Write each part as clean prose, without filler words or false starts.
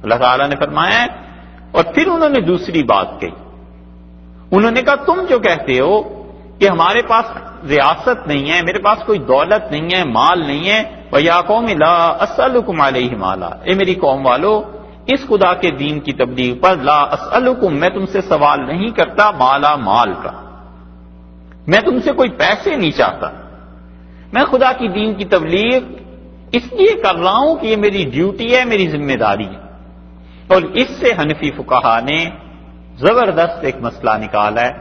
اللہ تعالیٰ نے فرمایا ہے. اور پھر انہوں نے دوسری بات کہی. انہوں نے کہا تم جو کہتے ہو کہ ہمارے پاس ریاست نہیں ہے، میرے پاس کوئی دولت نہیں ہے، مال نہیں ہے، وَيَا قَوْمِ لَا أَسْأَلُكُمْ عَلَيْهِ مَالًا، اے میری قوم والو اس خدا کے دین کی تبلیغ پر لا اسألکم، میں تم سے سوال نہیں کرتا مالا، مال کا، میں تم سے کوئی پیسے نہیں چاہتا، میں خدا کی دین کی تبلیغ اس لیے کر رہا ہوں کہ یہ میری ڈیوٹی ہے، میری ذمہ داری ہے. اور اس سے حنفی فقہا نے زبردست ایک مسئلہ نکالا ہے.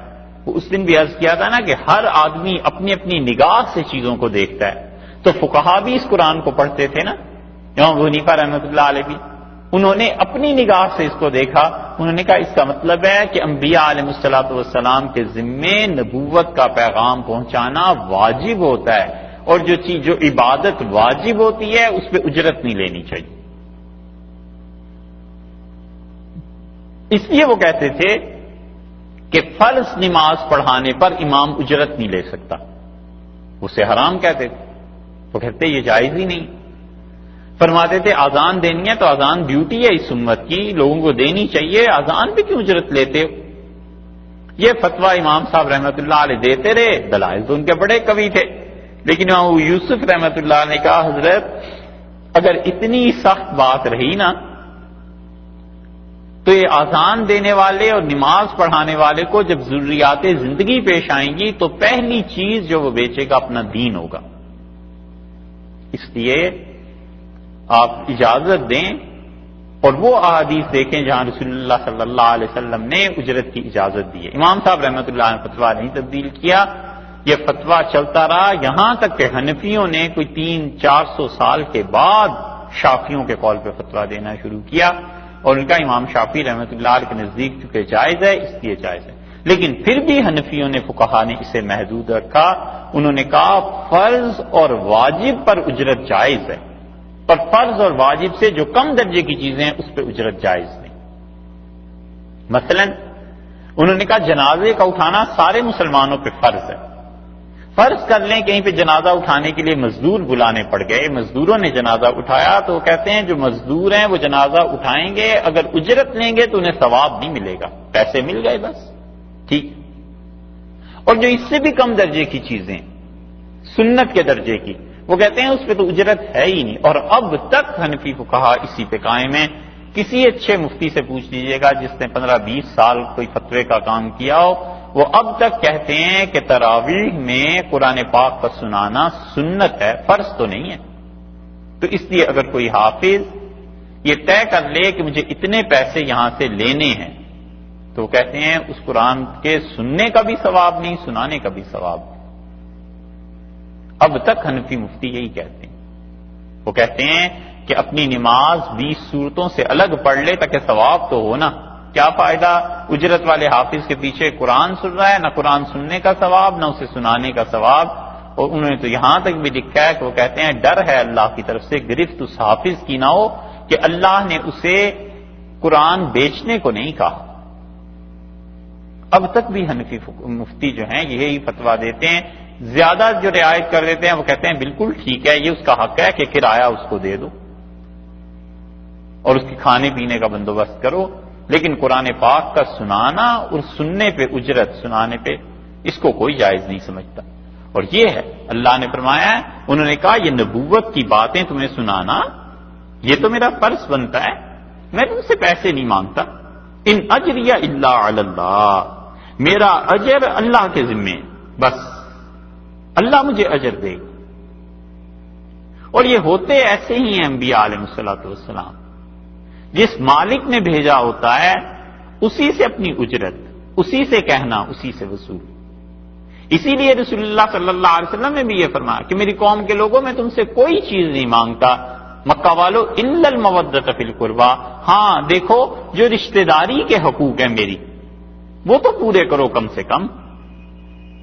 وہ اس دن بھی عرض کیا تھا نا کہ ہر آدمی اپنی اپنی نگاہ سے چیزوں کو دیکھتا ہے. تو فقہا بھی اس قرآن کو پڑھتے تھے نا، امام ابو حنیفہ رحمۃ اللہ علیہ بھی، انہوں نے اپنی نگاہ سے اس کو دیکھا. انہوں نے کہا اس کا مطلب ہے کہ انبیاء علیہ الصلوۃ والسلام کے ذمے نبوت کا پیغام پہنچانا واجب ہوتا ہے، اور جو عبادت واجب ہوتی ہے اس پہ اجرت نہیں لینی چاہیے. اس لیے وہ کہتے تھے کہ فرض نماز پڑھانے پر امام اجرت نہیں لے سکتا، اسے حرام کہتے تھے. وہ کہتے یہ جائز ہی نہیں. فرماتے تھے اذان دینی ہے تو اذان ڈیوٹی ہے اس امت کی، لوگوں کو دینی چاہیے، اذان پہ کیوں اجرت لیتے ہو؟ یہ فتویٰ امام صاحب رحمۃ اللہ علیہ دیتے رہے. دلائل تو ان کے بڑے قوی تھے، لیکن امام یوسف رحمۃ اللہ نے کہا حضرت اگر اتنی سخت بات رہی نا تو یہ اذان دینے والے اور نماز پڑھانے والے کو جب ضروریات زندگی پیش آئیں گی تو پہلی چیز جو وہ بیچے گا اپنا دین ہوگا. اس لیے آپ اجازت دیں اور وہ احادیث دیکھیں جہاں رسول اللہ صلی اللہ علیہ وسلم نے اجرت کی اجازت دی ہے. امام صاحب رحمۃ اللہ نے فتویٰ نہیں تبدیل کیا، یہ فتویٰ چلتا رہا یہاں تک کہ حنفیوں نے کوئی 300-400 سال کے بعد شافیوں کے قول پہ فتویٰ دینا شروع کیا، اور ان کا امام شافعی رحمۃ اللہ علیہ کے نزدیک چونکہ جائز ہے اس لیے جائز ہے. لیکن پھر بھی حنفیوں نے فقہا نے اسے محدود رکھا. انہوں نے کہا فرض اور واجب پر اجرت جائز ہے، پر فرض اور واجب سے جو کم درجے کی چیزیں ہیں اس پہ اجرت جائز نہیں. مثلا انہوں نے کہا جنازے کا اٹھانا سارے مسلمانوں پہ فرض ہے. فرض کر لیں کہیں پہ جنازہ اٹھانے کے لیے مزدور بلانے پڑ گئے، مزدوروں نے جنازہ اٹھایا، تو وہ کہتے ہیں جو مزدور ہیں وہ جنازہ اٹھائیں گے، اگر اجرت لیں گے تو انہیں ثواب نہیں ملے گا، پیسے مل گئے بس ٹھیک. اور جو اس سے بھی کم درجے کی چیزیں سنت کے درجے کی، وہ کہتے ہیں اس پہ تو اجرت ہے ہی نہیں. اور اب تک حنفی فقہا اسی پہ قائم ہیں. کسی اچھے مفتی سے پوچھ لیجئے گا جس نے 15-20 سال کوئی فتوے کا کام کیا ہو، وہ اب تک کہتے ہیں کہ تراویح میں قرآن پاک کا سنانا سنت ہے، فرض تو نہیں ہے. تو اس لیے اگر کوئی حافظ یہ طے کر لے کہ مجھے اتنے پیسے یہاں سے لینے ہیں تو وہ کہتے ہیں اس قرآن کے سننے کا بھی ثواب نہیں، سنانے کا بھی ثواب نہیں. اب تک حنفی مفتی یہی کہتے ہیں. وہ کہتے ہیں کہ اپنی نماز 20 صورتوں سے الگ پڑھ لے تاکہ ثواب تو ہو نا. کیا فائدہ اجرت والے حافظ کے پیچھے قرآن سن رہا ہے، نہ قرآن سننے کا ثواب نہ اسے سنانے کا ثواب. اور انہوں نے تو یہاں تک بھی لکھا ہے کہ وہ کہتے ہیں ڈر ہے اللہ کی طرف سے گرفت اس حافظ کی نہ ہو کہ اللہ نے اسے قرآن بیچنے کو نہیں کہا. اب تک بھی حنفی مفتی جو ہیں یہی فتویٰ دیتے ہیں. زیادہ جو رعایت کر دیتے ہیں وہ کہتے ہیں بالکل ٹھیک ہے، یہ اس کا حق ہے کہ کرایہ اس کو دے دو اور اس کے کھانے پینے کا بندوبست کرو، لیکن قرآن پاک کا سنانا اور سننے پہ اجرت، سنانے پہ اس کو کوئی جائز نہیں سمجھتا. اور یہ ہے اللہ نے فرمایا ہے، انہوں نے کہا یہ نبوت کی باتیں تمہیں سنانا یہ تو میرا فرض بنتا ہے، میں تم سے پیسے نہیں مانگتا. ان اجریہ الا علی اللہ، میرا اجر اللہ کے ذمے، بس اللہ مجھے اجر دے گا. اور یہ ہوتے ایسے ہی ہیں انبیاء علیہ الصلوۃ والسلام، جس مالک نے بھیجا ہوتا ہے اسی سے اپنی اجرت، اسی سے کہنا، اسی سے وصول. اسی لیے رسول اللہ صلی اللہ علیہ وسلم نے بھی یہ فرمایا کہ میری قوم کے لوگوں میں تم سے کوئی چیز نہیں مانگتا مکہ والو الا المودۃ فی القربى، ہاں دیکھو جو رشتہ داری کے حقوق ہیں میری وہ تو پورے کرو کم سے کم.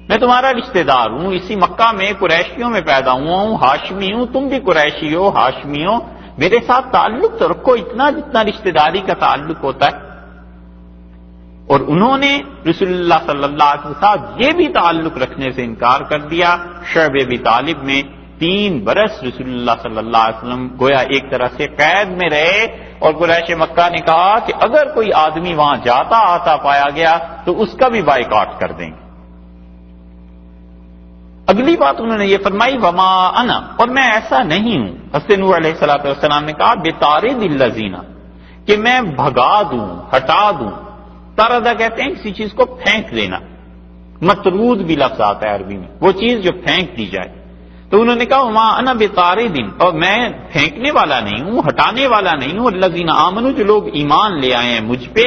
میں تمہارا رشتہ دار ہوں، اسی مکہ میں قریشیوں میں پیدا ہوا ہوں، ہاشمی ہوں، تم بھی قریشی ہو، ہاشمی ہو، میرے ساتھ تعلق تو رکھو اتنا جتنا رشتہ داری کا تعلق ہوتا ہے. اور انہوں نے رسول اللہ صلی اللہ علیہ وسلم کے ساتھ یہ بھی تعلق رکھنے سے انکار کر دیا. شعب ابی طالب میں 3 برس رسول اللہ صلی اللہ علیہ وسلم گویا ایک طرح سے قید میں رہے اور قریش مکہ نے کہا کہ اگر کوئی آدمی وہاں جاتا آتا پایا گیا تو اس کا بھی بائیکاٹ کر دیں گے۔ اگلی بات انہوں نے یہ فرمائی وما انا، اور میں ایسا نہیں ہوں، حضرت نوح علیہ السلام نے کہا بطارد الذین، کہ میں بھگا دوں، ہٹا دوں۔ طردہ کہتے ہیں کسی چیز کو پھینک دینا، مطرود بھی لفظ آتا ہے عربی میں، وہ چیز جو پھینک دی جائے۔ تو انہوں نے کہا وما انا بطارد، اور میں پھینکنے والا نہیں ہوں، ہٹانے والا نہیں ہوں، الذین آمنوا، جو لوگ ایمان لے آئے ہیں مجھ پہ،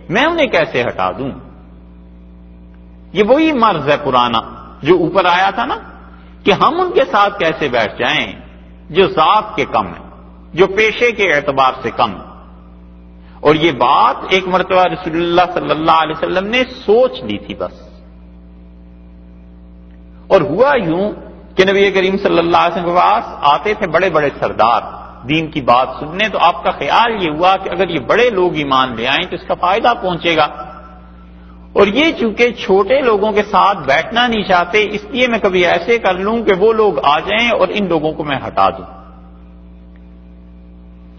میں انہیں کیسے ہٹا دوں؟ یہ وہی مرض ہے پرانا جو اوپر آیا تھا نا، کہ ہم ان کے ساتھ کیسے بیٹھ جائیں جو ذات کے کم ہیں، جو پیشے کے اعتبار سے کم ہیں۔ اور یہ بات ایک مرتبہ رسول اللہ صلی اللہ علیہ وسلم نے سوچ لی تھی بس، اور ہوا یوں کہ نبی کریم صلی اللہ علیہ وسلم کے پاس آتے تھے بڑے بڑے سردار دین کی بات سننے، تو آپ کا خیال یہ ہوا کہ اگر یہ بڑے لوگ ایمان لے آئیں تو اس کا فائدہ پہنچے گا، اور یہ چونکہ چھوٹے لوگوں کے ساتھ بیٹھنا نہیں چاہتے، اس لیے میں کبھی ایسے کر لوں کہ وہ لوگ آ جائیں اور ان لوگوں کو میں ہٹا دوں۔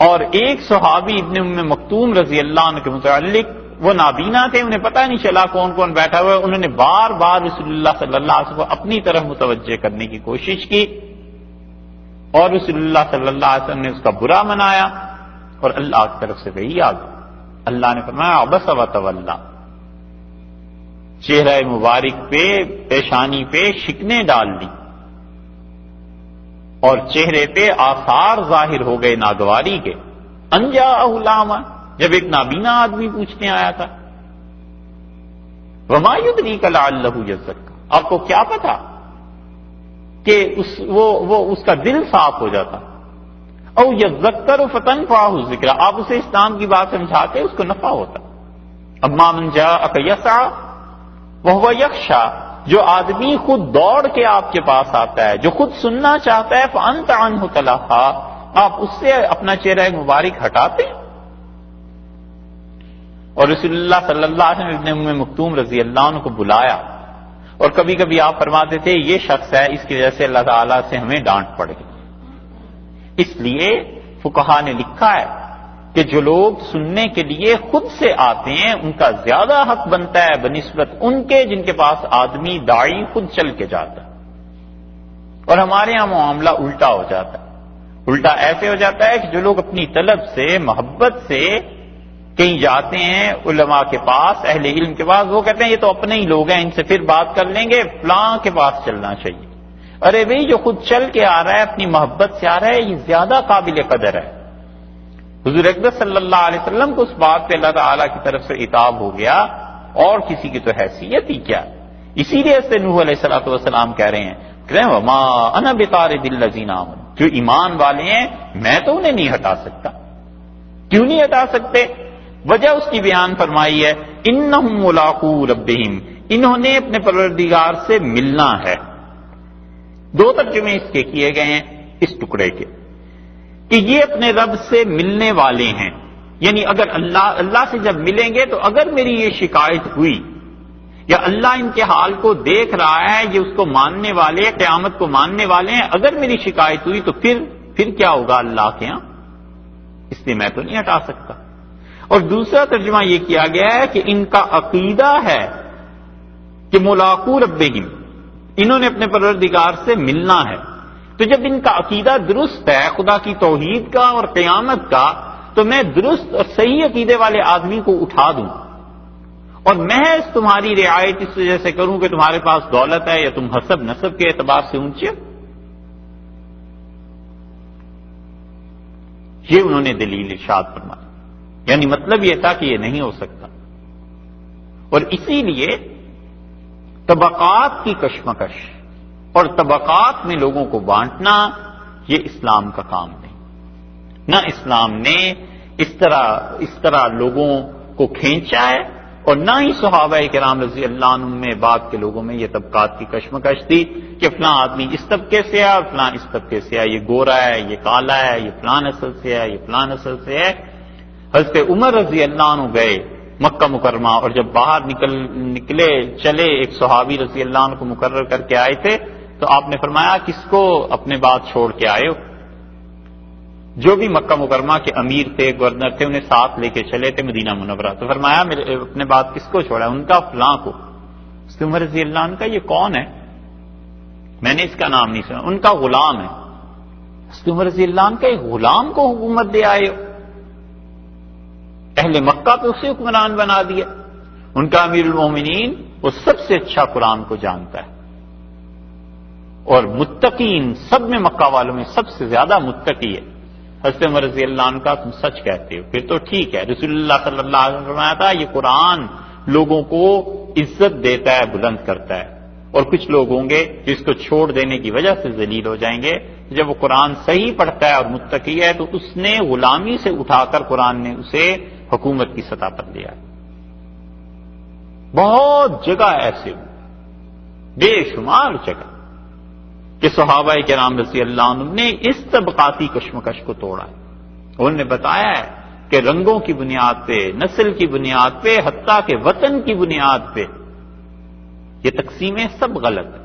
اور ایک صحابی ابن ام مکتوم رضی اللہ عنہ کے متعلق، وہ نابینا تھے، انہیں پتہ نہیں چلا کون کون بیٹھا ہوا ہے، انہوں نے بار بار رسول اللہ صلی اللہ علیہ وسلم کو اپنی طرف متوجہ کرنے کی کوشش کی، اور رسول اللہ صلی اللہ علیہ وسلم نے اس کا برا منایا، اور اللہ کی طرف سے وہی آ گئی۔ اللہ نے فرمایا عبس وتولی، چہرہ مبارک پہ، پیشانی پہ شکنیں ڈال دی، اور چہرے پہ آثار ظاہر ہو گئے ناگواری کے۔ ان جاءہ الاعمی، جب ایک نابینا آدمی پوچھنے آیا تھا، وما یدریک لعلہ یزکا، آپ کو کیا پتا کہ اس کا دل صاف ہو جاتا، او یذکر فتنفعہ الذکر، آپ اسے اسلام کی بات سمجھاتے اس کو نفع ہوتا۔ اما من جاءک یسعی وہو یخشی، جو آدمی خود دوڑ کے آپ کے پاس آتا ہے، جو خود سننا چاہتا ہے، فانت عنہ تلہی، آپ اس سے اپنا چہرہ مبارک ہٹاتے ہیں۔ اور رسول اللہ صلی اللہ علیہ وسلم ابن ام مکتوم رضی اللہ عنہ کو بلایا، اور کبھی کبھی آپ فرماتے تھے یہ شخص ہے، اس کی وجہ سے اللہ تعالیٰ سے ہمیں ڈانٹ پڑ گئی۔ اس لیے فقہا نے لکھا ہے کہ جو لوگ سننے کے لیے خود سے آتے ہیں ان کا زیادہ حق بنتا ہے بنسبت ان کے جن کے پاس آدمی داعی خود چل کے جاتا ہے۔ اور ہمارے ہاں معاملہ الٹا ہو جاتا ہے، الٹا ایسے ہو جاتا ہے کہ جو لوگ اپنی طلب سے، محبت سے کہیں جاتے ہیں علماء کے پاس، اہل علم کے پاس، وہ کہتے ہیں یہ تو اپنے ہی لوگ ہیں، ان سے پھر بات کر لیں گے، فلاں کے پاس چلنا چاہیے۔ ارے بھئی جو خود چل کے آ رہا ہے، اپنی محبت سے آ رہا ہے، یہ زیادہ قابل قدر ہے۔ حضور اقدس صلی اللہ علیہ وسلم کو اس بات پہ اللہ تعالیٰ کی طرف سے عتاب ہو گیا، اور کسی کی تو حیثیت ہی کیا۔ اسی لیے سے نوح علیہ السلام کہہ رہے ہیں وما انا بطارد الذین آمنوا، جو ایمان والے ہیں میں تو انہیں نہیں ہٹا سکتا۔ کیوں نہیں ہٹا سکتے؟ وجہ اس کی بیان فرمائی ہے انہم ملاقو ربہم، انہوں نے اپنے پروردگار سے ملنا ہے۔ دو ترجمے اس کے کیے گئے ہیں اس ٹکڑے کے، کہ یہ اپنے رب سے ملنے والے ہیں، یعنی اگر اللہ سے جب ملیں گے تو اگر میری یہ شکایت ہوئی، یا اللہ ان کے حال کو دیکھ رہا ہے، یہ اس کو ماننے والے، قیامت کو ماننے والے ہیں، اگر میری شکایت ہوئی تو پھر کیا ہوگا اللہ کے ہاں؟ اس لیے میں تو نہیں ہٹا سکتا۔ اور دوسرا ترجمہ یہ کیا گیا ہے کہ ان کا عقیدہ ہے کہ ملاقو ربہم، انہوں نے اپنے پروردگار سے ملنا ہے۔ تو جب ان کا عقیدہ درست ہے خدا کی توحید کا اور قیامت کا، تو میں درست اور صحیح عقیدے والے آدمی کو اٹھا دوں، اور محض تمہاری رعایت اس وجہ سے کروں کہ تمہارے پاس دولت ہے یا تم حسب نسب کے اعتبار سے اونچے۔ یہ انہوں نے دلیل ارشاد فرمائی، یعنی مطلب یہ تھا کہ یہ نہیں ہو سکتا۔ اور اسی لیے طبقات کی کشمکش اور طبقات میں لوگوں کو بانٹنا یہ اسلام کا کام نہیں۔ نہ اسلام نے اس طرح لوگوں کو کھینچا ہے، اور نہ ہی صحابہ کرام رضی اللہ عنہم میں بعد کے لوگوں میں یہ طبقات کی کشمکش تھی کہ فلاں آدمی اس طبقے سے ہے اور فلاں اس طبقے سے ہے، یہ گورا ہے، یہ کالا ہے، یہ فلاں نسل سے ہے، یہ فلاں نسل سے ہے۔ حضرت عمر رضی اللہ عنہ گئے مکہ مکرمہ، اور جب باہر چلے ایک صحابی رضی اللہ عنہ کو مقرر کر کے آئے تھے، تو آپ نے فرمایا کس کو اپنے بات چھوڑ کے آئے ہو؟ جو بھی مکہ مکرمہ کے امیر تھے، گورنر تھے، انہیں ساتھ لے کے چلے تھے مدینہ منورہ. تو فرمایا اپنے بعد کس کو چھوڑا؟ ان کا فلاں کو. حضرت عمر رضی اللہ عنہ کا یہ کون ہے؟ میں نے اس کا نام نہیں سنا. ان کا غلام ہے. حضرت عمر رضی اللہ عنہ کا ایک غلام کو حکومت دے آئے ہو. اہل مکہ پہ اسے حکمران بنا دیا. ان کا امیر المومنین وہ سب سے اچھا قرآن کو جانتا ہے، اور متقین سب میں مکہ والوں میں سب سے زیادہ متقی ہے. حضرت عمر رضی اللہ عنہ کا تم سچ کہتے ہو، پھر تو ٹھیک ہے. رسول اللہ صلی اللہ علیہ وسلم فرمایا تھا یہ قرآن لوگوں کو عزت دیتا ہے، بلند کرتا ہے، اور کچھ لوگ ہوں گے جس کو چھوڑ دینے کی وجہ سے ذلیل ہو جائیں گے. جب وہ قرآن صحیح پڑھتا ہے اور متقی ہے تو اس نے غلامی سے اٹھا کر قرآن نے اسے حکومت کی سطح پر لیا. بہت جگہ ایسے ہو، بے شمار جگہ کہ صحابہ کرام رضی اللہ عنہ نے اس طبقاتی کشمکش کو توڑا ہے. انہوں نے بتایا ہے کہ رنگوں کی بنیاد پہ، نسل کی بنیاد پہ، حتیٰ کہ وطن کی بنیاد پہ یہ تقسیمیں سب غلط ہیں.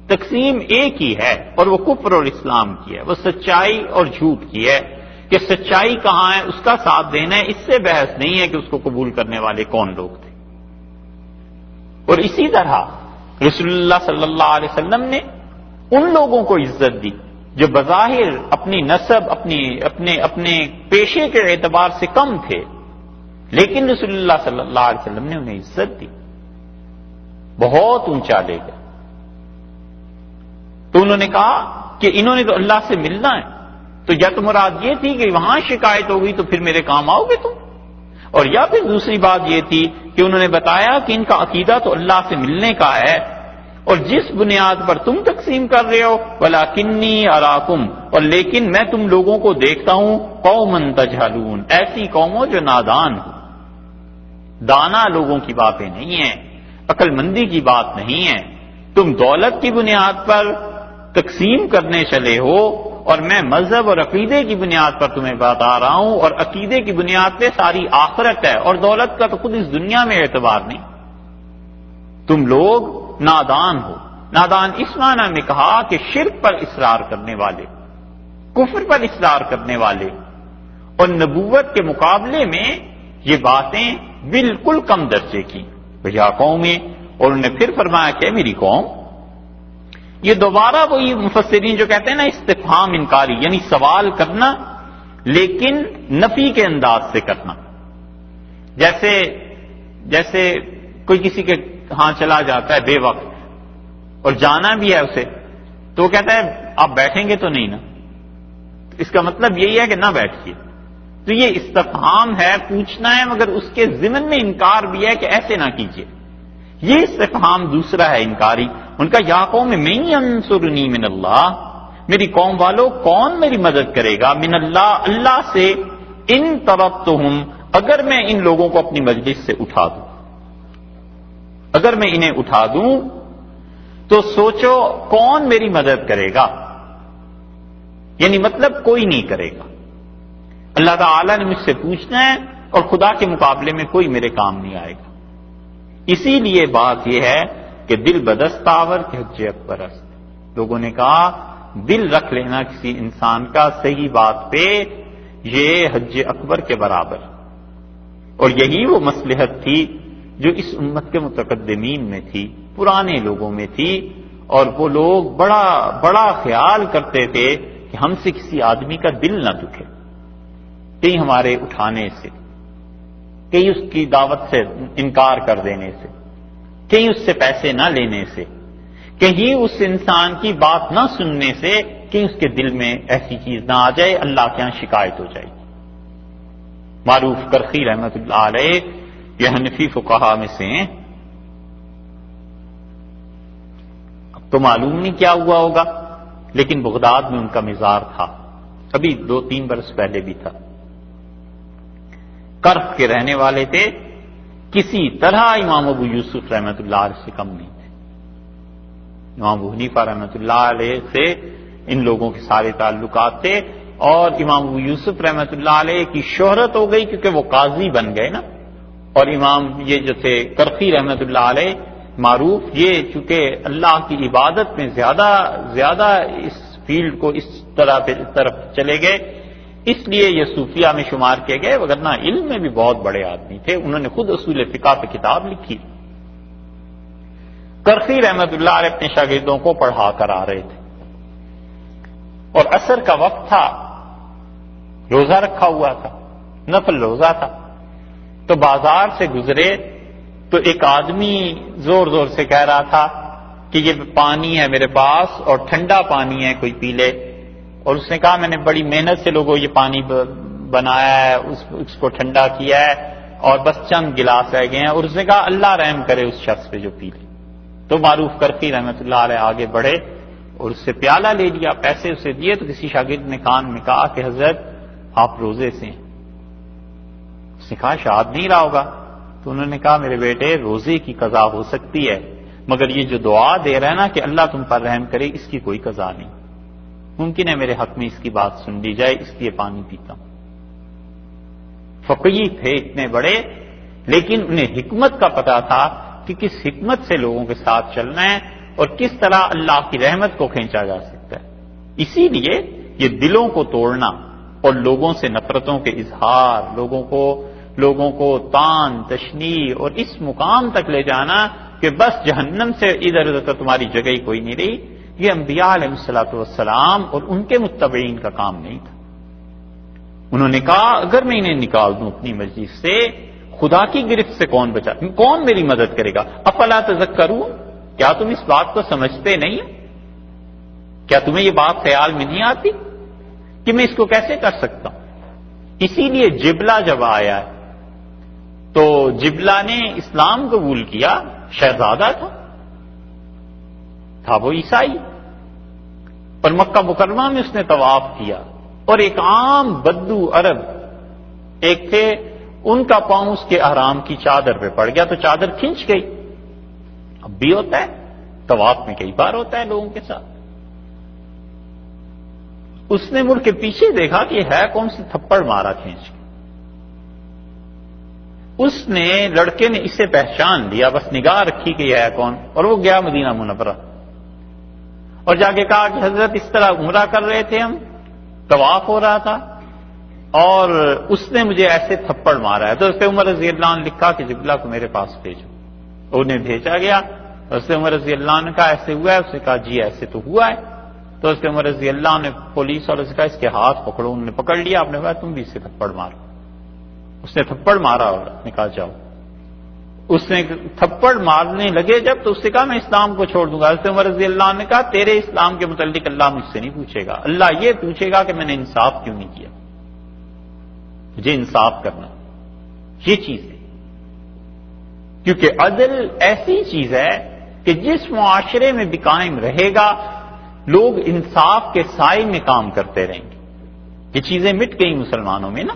تقسیم ایک ہی ہے اور وہ کفر اور اسلام کی ہے، وہ سچائی اور جھوٹ کی ہے. کہ سچائی کہاں ہے اس کا ساتھ دینا ہے، اس سے بحث نہیں ہے کہ اس کو قبول کرنے والے کون لوگ تھے. اور اسی طرح رسول اللہ صلی اللہ علیہ وسلم نے ان لوگوں کو عزت دی جو بظاہر اپنی نسب، اپنے پیشے کے اعتبار سے کم تھے، لیکن رسول اللہ صلی اللہ علیہ وسلم نے انہیں عزت دی، بہت اونچا لے گئے. تو انہوں نے کہا کہ انہوں نے تو اللہ سے ملنا ہے، تو یا تو مراد یہ تھی کہ وہاں شکایت ہو گئی تو پھر میرے کام آؤ گے تم، اور یا پھر دوسری بات یہ تھی کہ انہوں نے بتایا کہ ان کا عقیدہ تو اللہ سے ملنے کا ہے، اور جس بنیاد پر تم تقسیم کر رہے ہو وَلَكِنِّي أَرَاكُمْ، اور لیکن میں تم لوگوں کو دیکھتا ہوں قَوْمًا تَجْهَلُونَ، ایسی قوموں جو نادان ہو. دانا لوگوں کی باتیں نہیں ہیں، عقل مندی کی بات نہیں ہے. تم دولت کی بنیاد پر تقسیم کرنے چلے ہو، اور میں مذہب اور عقیدے کی بنیاد پر تمہیں بتا رہا ہوں، اور عقیدے کی بنیاد پہ ساری آخرت ہے، اور دولت کا تو خود اس دنیا میں اعتبار نہیں. تم لوگ نادان ہو. نادان اس معنی میں کہا کہ شرک پر اصرار کرنے والے، کفر پر اصرار کرنے والے، اور نبوت کے مقابلے میں یہ باتیں بالکل کم درجے کی. یا قومیں، اور انہوں نے پھر فرمایا کہ میری قوم. یہ دوبارہ وہی مفسرین جو کہتے ہیں نا استفہام انکاری، یعنی سوال کرنا لیکن نفی کے انداز سے کرنا. جیسے کوئی کسی کے ہاں چلا جاتا ہے بے وقت اور جانا بھی ہے اسے، تو وہ کہتا ہے آپ بیٹھیں گے تو نہیں نا، اس کا مطلب یہی ہے کہ نہ بیٹھیے. تو یہ استفہام ہے، پوچھنا ہے، مگر اس کے ضمن میں انکار بھی ہے کہ ایسے نہ کیجیے. یہ استفہام دوسرا ہے انکاری. ان کا یا قوم من ینصرنی من اللہ، میری قوم والو کون میری مدد کرے گا؟ من اللہ، اللہ سے. ان طردتہم، اگر میں ان لوگوں کو اپنی مجلس سے اٹھا دوں، اگر میں انہیں اٹھا دوں تو سوچو کون میری مدد کرے گا؟ یعنی مطلب کوئی نہیں کرے گا. اللہ تعالی نے مجھ سے پوچھنا ہے اور خدا کے مقابلے میں کوئی میرے کام نہیں آئے گا. اسی لیے بات یہ ہے کہ دل بدست آور کہ حج اکبر است. لوگوں نے کہا دل رکھ لینا کسی انسان کا صحیح بات پہ یہ حج اکبر کے برابر. اور یہی وہ مصلحت تھی جو اس امت کے متقدمین میں تھی، پرانے لوگوں میں تھی. اور وہ لوگ بڑا بڑا خیال کرتے تھے کہ ہم سے کسی آدمی کا دل نہ دکھے، کہیں ہمارے اٹھانے سے، کہیں اس کی دعوت سے انکار کر دینے سے، کہیں اس سے پیسے نہ لینے سے، کہیں اس انسان کی بات نہ سننے سے، کہیں اس کے دل میں ایسی چیز نہ آ جائے اللہ کے یہاں شکایت ہو جائے. معروف کرخی رحمت اللہ علیہ یہ حنفی فقہا میں سے ہیں. اب تو معلوم نہیں کیا ہوا ہوگا، لیکن بغداد میں ان کا مزار تھا، ابھی 2-3 برس پہلے بھی تھا. کرخ کے رہنے والے تھے، کسی طرح امام ابو یوسف رحمۃ اللہ علیہ سے کم نہیں تھے. امام ابو حنیفہ رحمۃ اللہ علیہ سے ان لوگوں کے سارے تعلقات تھے، اور امام ابو یوسف رحمۃ اللہ علیہ کی شہرت ہو گئی کیونکہ وہ قاضی بن گئے نا. اور امام یہ جو تھے کرخی رحمۃ اللہ علیہ معروف، یہ چونکہ اللہ کی عبادت میں زیادہ اس فیلڈ کو اس طرف چلے گئے اس لیے یہ صوفیہ میں شمار کیے گئے، وگرنہ علم میں بھی بہت بڑے آدمی تھے، انہوں نے خود اصول فقہ پہ کتاب لکھی۔ کرخی رحمت اللہ علیہ اپنے شاگردوں کو پڑھا کر آ رہے تھے اور عصر کا وقت تھا، روزہ رکھا ہوا تھا، نفل روزہ تھا، تو بازار سے گزرے تو ایک آدمی زور زور سے کہہ رہا تھا کہ یہ پانی ہے میرے پاس اور ٹھنڈا پانی ہے، کوئی پی لے۔ اور اس نے کہا میں نے بڑی محنت سے لوگوں یہ پانی بنایا ہے، اس کو ٹھنڈا کیا ہے اور بس چند گلاس رہ گئے ہیں، اور اس نے کہا اللہ رحم کرے اس شخص پہ جو پی لے۔ تو معروف کرخی رحمت اللہ علیہ آگے بڑھے اور اس سے پیالہ لے لیا، پیسے اسے دیے، تو کسی شاگرد نے کان میں کہا کہ حضرت آپ روزے سے ہیں۔ اس نے کہا شاید نہیں رہا ہوگا، تو انہوں نے کہا میرے بیٹے روزے کی قضا ہو سکتی ہے، مگر یہ جو دعا دے رہا ہے نا کہ اللہ تم پر رحم کرے، اس کی کوئی قضا نہیں، ممکن ہے میرے حق میں اس کی بات سن لی جائے، اس لیے پانی پیتا ہوں۔ فقیہ تھے اتنے بڑے، لیکن انہیں حکمت کا پتہ تھا کہ کس حکمت سے لوگوں کے ساتھ چلنا ہے اور کس طرح اللہ کی رحمت کو کھینچا جا سکتا ہے۔ اسی لیے یہ دلوں کو توڑنا اور لوگوں سے نفرتوں کے اظہار، لوگوں کو تان تشنیع اور اس مقام تک لے جانا کہ بس جہنم سے ادھر ادھر تمہاری جگہ ہی کوئی نہیں رہی، یہ انبیاء علیہ الصلوۃ والسلام اور ان کے متبعین کا کام نہیں تھا۔ انہوں نے کہا اگر میں انہیں نکال دوں اپنی مجلس سے، خدا کی گرفت سے کون میری مدد کرے گا؟ افلا تذکرون، کیا تم اس بات کو سمجھتے نہیں؟ کیا تمہیں یہ بات خیال میں نہیں آتی کہ میں اس کو کیسے کر سکتا ہوں؟ اسی لیے جبلہ جب آیا ہے تو جبلہ نے اسلام قبول کیا، شہزادہ تھا وہ عیسائی، اور مکہ مکرمہ میں اس نے طواف کیا، اور ایک عام بدو عرب ایک تھے، ان کا پاؤں اس کے احرام کی چادر پہ پڑ گیا تو چادر کھنچ گئی۔ اب بھی ہوتا ہے، طواف میں کئی بار ہوتا ہے لوگوں کے ساتھ۔ اس نے مڑ کے پیچھے دیکھا کہ ہے کون سی، تھپڑ مارا کھینچ کے۔ اس نے لڑکے نے اسے پہچان لیا، بس نگاہ رکھی کہ یہ ہے کون، اور وہ گیا مدینہ منورہ اور جا کے کہا کہ حضرت اس طرح عمرہ کر رہے تھے، ہم طواف ہو رہا تھا اور اس نے مجھے ایسے تھپڑ مارا ہے۔ تو اس نے عمر رضی اللہ عنہ لکھا کہ جبلہ کو میرے پاس بھیجو، انہیں بھیجا گیا، اس نے عمر رضی اللہ عنہ کہا ایسے ہوا ہے، اس نے کہا جی ایسے تو ہوا ہے۔ تو اس نے عمر رضی اللہ عنہ نے پولیس والوں سے کہا اس کے ہاتھ پکڑو، انہوں نے پکڑ لیا، آپ نے کہا تم بھی اسے تھپڑ مارو۔ اس نے تھپڑ مارا اور نے کہا جاؤ۔ اس نے تھپڑ مارنے لگے جب تو اس نے کہا میں اسلام کو چھوڑ دوں گا۔ حضرت عمر رضی اللہ عنہ نے کہا تیرے اسلام کے متعلق اللہ مجھ سے نہیں پوچھے گا، اللہ یہ پوچھے گا کہ میں نے انصاف کیوں نہیں کیا، مجھے انصاف کرنا یہ چیز ہے۔ کیونکہ عدل ایسی چیز ہے کہ جس معاشرے میں بھی قائم رہے گا لوگ انصاف کے سائے میں کام کرتے رہیں گے۔ یہ چیزیں مٹ گئی مسلمانوں میں نا،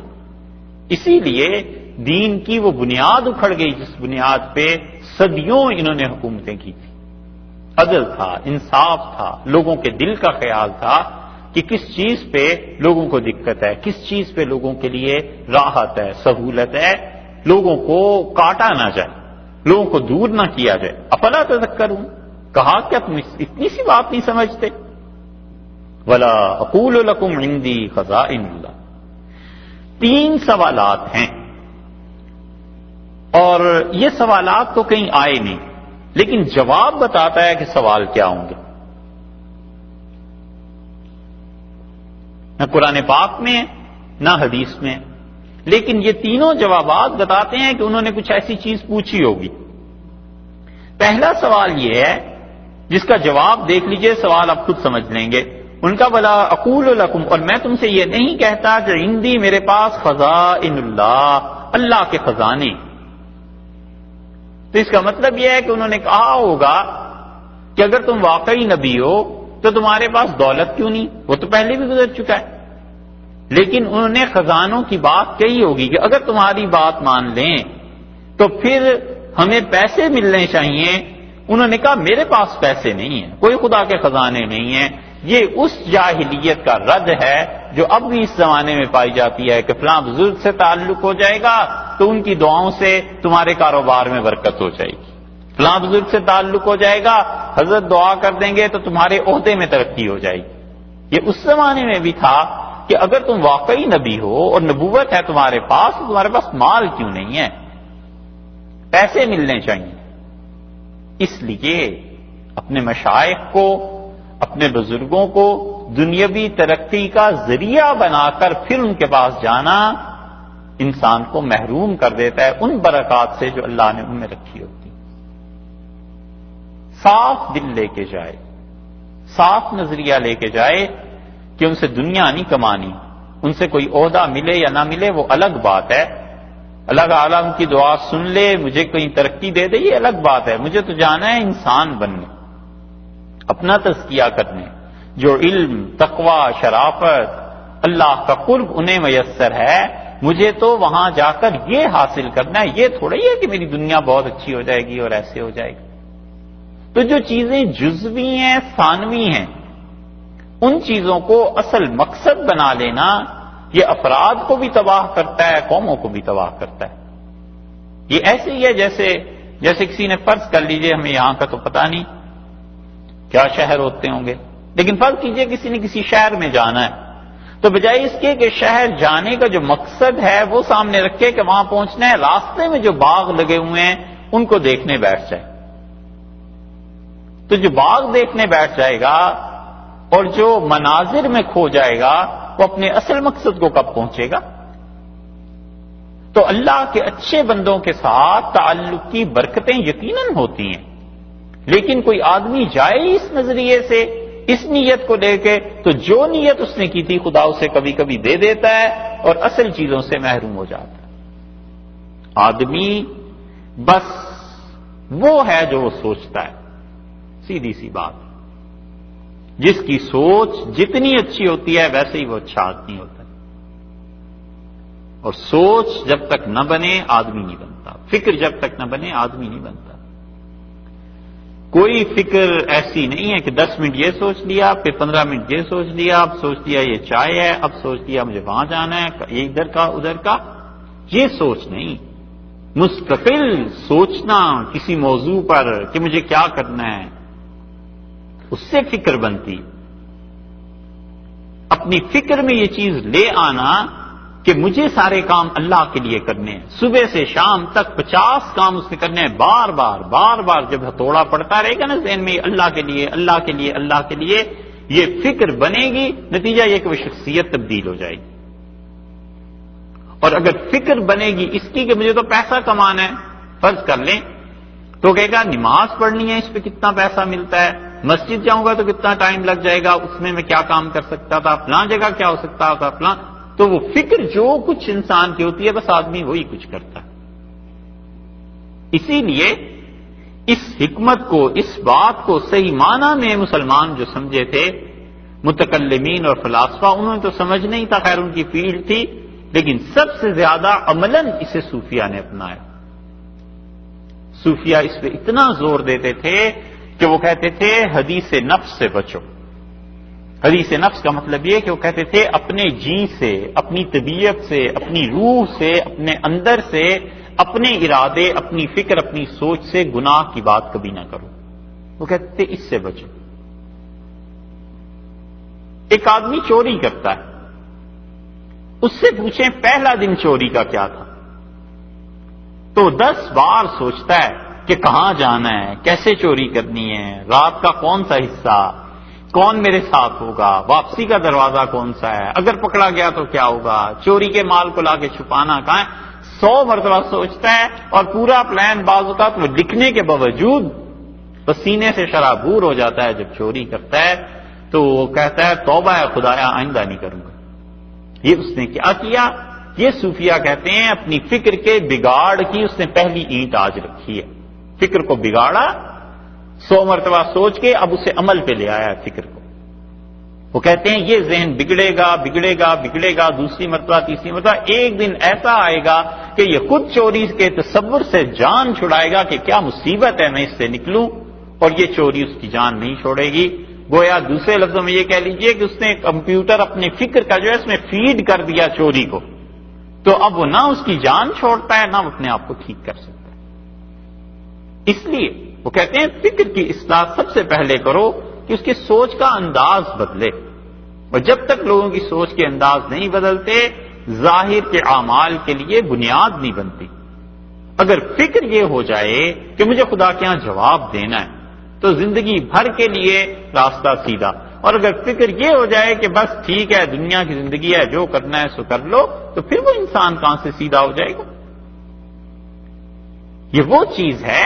اسی لیے دین کی وہ بنیاد اکھڑ گئی جس بنیاد پہ صدیوں انہوں نے حکومتیں کی تھی۔ عدل تھا، انصاف تھا، لوگوں کے دل کا خیال تھا کہ کس چیز پہ لوگوں کو دقت ہے، کس چیز پہ لوگوں کے لیے راحت ہے، سہولت ہے، لوگوں کو کاٹا نہ جائے، لوگوں کو دور نہ کیا جائے۔ افلا تذکرون، کہا کیا تم اتنی سی بات نہیں سمجھتے؟ ولا اقول لکم عندی خزائن اللہ، 3 سوالات ہیں اور یہ سوالات تو کہیں آئے نہیں، لیکن جواب بتاتا ہے کہ سوال کیا ہوں گے۔ نہ قرآن پاک میں نہ حدیث میں، لیکن یہ تینوں جوابات بتاتے ہیں کہ انہوں نے کچھ ایسی چیز پوچھی ہوگی۔ پہلا سوال یہ ہے جس کا جواب دیکھ لیجئے، سوال آپ خود سمجھ لیں گے۔ ان کا بلا اقول لکم، اور میں تم سے یہ نہیں کہتا کہ عندی میرے پاس خزائن اللہ، اللہ کے خزانے۔ تو اس کا مطلب یہ ہے کہ انہوں نے کہا ہوگا کہ اگر تم واقعی نبی ہو تو تمہارے پاس دولت کیوں نہیں، وہ تو پہلے بھی گزر چکا ہے۔ لیکن انہوں نے خزانوں کی بات کہی ہوگی کہ اگر تمہاری بات مان لیں تو پھر ہمیں پیسے ملنے چاہیے۔ انہوں نے کہا میرے پاس پیسے نہیں ہیں، کوئی خدا کے خزانے نہیں ہیں۔ یہ اس جاہلیت کا رد ہے جو اب بھی اس زمانے میں پائی جاتی ہے کہ فلاں بزرگ سے تعلق ہو جائے گا تو ان کی دعاؤں سے تمہارے کاروبار میں برکت ہو جائے گی، فلاں بزرگ سے تعلق ہو جائے گا، حضرت دعا کر دیں گے تو تمہارے عہدے میں ترقی ہو جائے گی۔ یہ اس زمانے میں بھی تھا کہ کہ اگر تم واقعی نبی ہو اور نبوت ہے تمہارے پاس تو تمہارے پاس مال کیوں نہیں ہے؟ پیسے ملنے چاہیے۔ اس لیے اپنے مشائخ کو، اپنے بزرگوں کو دنیاوی ترقی کا ذریعہ بنا کر پھر ان کے پاس جانا انسان کو محروم کر دیتا ہے ان برکات سے جو اللہ نے ان میں رکھی ہوتی۔ صاف دل لے کے جائے، صاف نظریہ لے کے جائے کہ ان سے دنیا نہیں کمانی، ان سے کوئی عہدہ ملے یا نہ ملے وہ الگ بات ہے، اللہ عالم کی دعا سن لے مجھے کوئی ترقی دے دے یہ الگ بات ہے، مجھے تو جانا ہے انسان بننے، اپنا تزکیہ کرنے، جو علم، تقوی، شرافت، اللہ کا قرب انہیں میسر ہے، مجھے تو وہاں جا کر یہ حاصل کرنا ہے، یہ تھوڑا ہی ہے کہ میری دنیا بہت اچھی ہو جائے گی اور ایسے ہو جائے گی۔ تو جو چیزیں جزوی ہیں، ثانوی ہیں، ان چیزوں کو اصل مقصد بنا لینا یہ افراد کو بھی تباہ کرتا ہے، قوموں کو بھی تباہ کرتا ہے۔ یہ ایسے ہی ہے جیسے کسی نے فرض کر لیجئے، ہمیں یہاں کا تو پتہ نہیں کیا شہر ہوتے ہوں گے، لیکن فرض کیجئے کسی نے کسی شہر میں جانا ہے، تو بجائے اس کے کہ شہر جانے کا جو مقصد ہے وہ سامنے رکھے کہ وہاں پہنچنا ہے، راستے میں جو باغ لگے ہوئے ہیں ان کو دیکھنے بیٹھ جائے۔ تو جو باغ دیکھنے بیٹھ جائے گا اور جو مناظر میں کھو جائے گا وہ اپنے اصل مقصد کو کب پہنچے گا؟ تو اللہ کے اچھے بندوں کے ساتھ تعلق کی برکتیں یقیناً ہوتی ہیں، لیکن کوئی آدمی جائے اس نظریے سے، اس نیت کو لے کے، تو جو نیت اس نے کی تھی خدا اسے کبھی کبھی دے دیتا ہے اور اصل چیزوں سے محروم ہو جاتا ہے۔ آدمی بس وہ ہے جو وہ سوچتا ہے، سیدھی سی بات، جس کی سوچ جتنی اچھی ہوتی ہے ویسے ہی وہ اچھا آدمی ہوتا ہے، اور سوچ جب تک نہ بنے آدمی نہیں بنتا، فکر جب تک نہ بنے آدمی نہیں بنتا۔ کوئی فکر ایسی نہیں ہے کہ 10 منٹ یہ سوچ لیا، پھر 15 منٹ یہ سوچ لیا، اب سوچ لیا یہ چائے ہے، اب سوچ لیا مجھے وہاں جانا ہے، یہ ادھر کا ادھر کا، یہ سوچ نہیں۔ مستقل سوچنا کسی موضوع پر کہ مجھے کیا کرنا ہے، اس سے فکر بنتی۔ اپنی فکر میں یہ چیز لے آنا کہ مجھے سارے کام اللہ کے لیے کرنے ہیں، صبح سے شام تک 50 کام اس نے کرنے ہیں، بار بار جب ہتھوڑا پڑتا رہے گا نا ذہن میں اللہ کے لیے اللہ کے لیے اللہ کے لیے، یہ فکر بنے گی، نتیجہ یہ کہ وہ شخصیت تبدیل ہو جائے گی۔ اور اگر فکر بنے گی اس کی کہ مجھے تو پیسہ کمانا ہے، فرض کر لیں، تو کہے گا نماز پڑھنی ہے، اس پہ کتنا پیسہ ملتا ہے، مسجد جاؤں گا تو کتنا ٹائم لگ جائے گا، اس میں کیا کام کر سکتا تھا، فلاں جگہ کیا ہو سکتا تھا، فلاں، تو وہ فکر جو کچھ انسان کی ہوتی ہے بس آدمی وہی کچھ کرتا ہے۔ اسی لیے اس حکمت کو، اس بات کو صحیح معنی میں مسلمان جو سمجھے تھے، متکلمین اور فلاسفہ، انہوں نے تو سمجھ نہیں تھا، خیر ان کی فیلڈ تھی، لیکن سب سے زیادہ عملاً اسے صوفیہ نے اپنایا۔ صوفیہ اس پہ اتنا زور دیتے تھے کہ وہ کہتے تھے حدیث نفس سے بچو۔ حدیث نفس کا مطلب یہ کہ وہ کہتے تھے اپنے جی سے، اپنی طبیعت سے، اپنی روح سے، اپنے اندر سے، اپنے ارادے، اپنی فکر، اپنی سوچ سے گناہ کی بات کبھی نہ کرو۔ وہ کہتے تھے اس سے بچو۔ ایک آدمی چوری کرتا ہے، اس سے پوچھیں پہلا دن چوری کا کیا تھا، تو 10 بار سوچتا ہے کہ کہاں جانا ہے، کیسے چوری کرنی ہے، رات کا کون سا حصہ، کون میرے ساتھ ہوگا، واپسی کا دروازہ کون سا ہے، اگر پکڑا گیا تو کیا ہوگا، چوری کے مال کو لا کے چھپانا کہاں ہے، 100 مرتبہ سوچتا ہے، اور پورا پلان بعض اوقات وہ لکھنے کے باوجود پسینے سے شرابور ہو جاتا ہے۔ جب چوری کرتا ہے تو وہ کہتا ہے توبہ ہے خدایا آئندہ نہیں کروں گا۔ یہ اس نے کیا کیا؟ یہ صوفیہ کہتے ہیں اپنی فکر کے بگاڑ کی اس نے پہلی اینٹ آج رکھی ہے، فکر کو بگاڑا، 100 مرتبہ سوچ کے اب اسے عمل پہ لے آیا فکر کو۔ وہ کہتے ہیں یہ ذہن بگڑے گا بگڑے گا بگڑے گا، دوسری مرتبہ تیسری مرتبہ، ایک دن ایسا آئے گا کہ یہ خود چوری کے تصور سے جان چھڑائے گا کہ کیا مصیبت ہے میں اس سے نکلوں، اور یہ چوری اس کی جان نہیں چھوڑے گی۔ گویا دوسرے لفظوں میں یہ کہہ لیجئے کہ اس نے کمپیوٹر اپنے فکر کا جو ہے اس میں فیڈ کر دیا چوری کو، تو اب وہ نہ اس کی جان چھوڑتا ہے نہ وہ اپنے آپ کو ٹھیک کر سکتا ہے۔ اس لیے وہ کہتے ہیں فکر کی اصلاح سب سے پہلے کرو کہ اس کی سوچ کا انداز بدلے، اور جب تک لوگوں کی سوچ کے انداز نہیں بدلتے، ظاہر کے اعمال کے لیے بنیاد نہیں بنتی۔ اگر فکر یہ ہو جائے کہ مجھے خدا کے ہاں جواب دینا ہے تو زندگی بھر کے لیے راستہ سیدھا، اور اگر فکر یہ ہو جائے کہ بس ٹھیک ہے دنیا کی زندگی ہے، جو کرنا ہے سو کر لو، تو پھر وہ انسان کہاں سے سیدھا ہو جائے گا؟ یہ وہ چیز ہے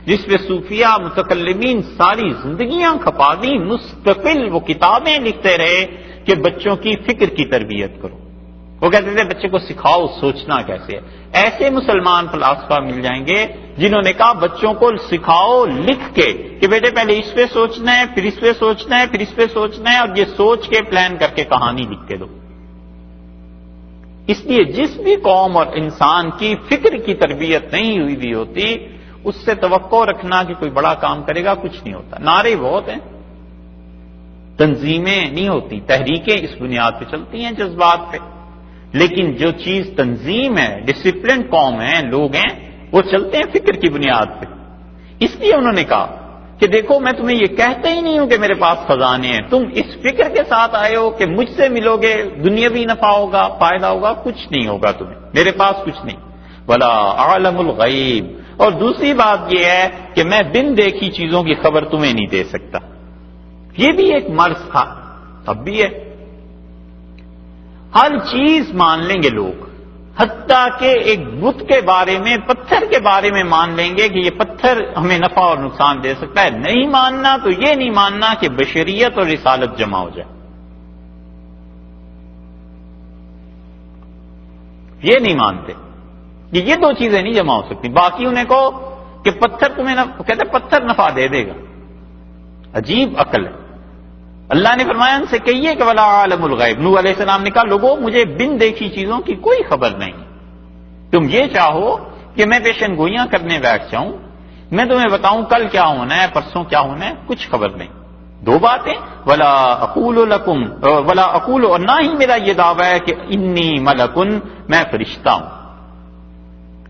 جس پہ صوفیہ متکلمین ساری زندگیاں کھپا دی، مستقل وہ کتابیں لکھتے رہے کہ بچوں کی فکر کی تربیت کرو۔ وہ کہتے تھے بچے کو سکھاؤ سوچنا کیسے ہے۔ ایسے مسلمان فلاسفہ مل جائیں گے جنہوں نے کہا بچوں کو سکھاؤ لکھ کے کہ بیٹے پہلے اس پہ سوچنا ہے، پھر اس پہ سوچنا ہے، پھر اس پہ سوچنا ہے، اور یہ سوچ کے پلان کر کے کہانی لکھ کے دو۔ اس لیے جس بھی قوم اور انسان کی فکر کی تربیت نہیں ہوئی بھی ہوتی، اس سے توقع رکھنا کہ کوئی بڑا کام کرے گا کچھ نہیں ہوتا۔ نعرے بہت ہیں، تنظیمیں نہیں ہوتی، تحریکیں اس بنیاد پہ چلتی ہیں جذبات پہ، لیکن جو چیز تنظیم ہے، ڈسپلن قوم ہے، لوگ ہیں، وہ چلتے ہیں فکر کی بنیاد پہ۔ اس لیے انہوں نے کہا کہ دیکھو میں تمہیں یہ کہتا ہی نہیں ہوں کہ میرے پاس خزانے ہیں، تم اس فکر کے ساتھ آئے ہو کہ مجھ سے ملو گے دنیاوی نفع ہوگا، فائدہ ہوگا، کچھ نہیں ہوگا تمہیں، میرے پاس کچھ نہیں۔ ولا عالم الغیب، اور دوسری بات یہ ہے کہ میں بن دیکھی چیزوں کی خبر تمہیں نہیں دے سکتا۔ یہ بھی ایک مرض تھا، اب بھی ہے۔ ہر چیز مان لیں گے لوگ، حتیٰ کہ ایک بت کے بارے میں، پتھر کے بارے میں مان لیں گے کہ یہ پتھر ہمیں نفع اور نقصان دے سکتا ہے۔ نہیں ماننا تو یہ نہیں ماننا کہ بشریت اور رسالت جمع ہو جائے، یہ نہیں مانتے کہ یہ دو چیزیں نہیں جمع ہو سکتی۔ باقی انہیں کہو کہ پتھر تمہیں کہتے پتھر نفع دے دے گا، عجیب عقل ہے۔ اللہ نے فرمایا ان سے کہیے کہ ولا عالم الغیب، نوح علیہ السلام نے کہا لوگوں مجھے بن دیکھی چیزوں کی کوئی خبر نہیں، تم یہ چاہو کہ میں پیشن گوئیاں کرنے بیٹھ جاؤں، میں تمہیں بتاؤں کل کیا ہونا ہے، پرسوں کیا ہونا ہے، کچھ خبر نہیں۔ دو باتیں، ولا اقول لکم، ولا اقول، اور نہ ہی میرا یہ دعویٰ ہے کہ انی ملکن، میں فرشتہ ہوں۔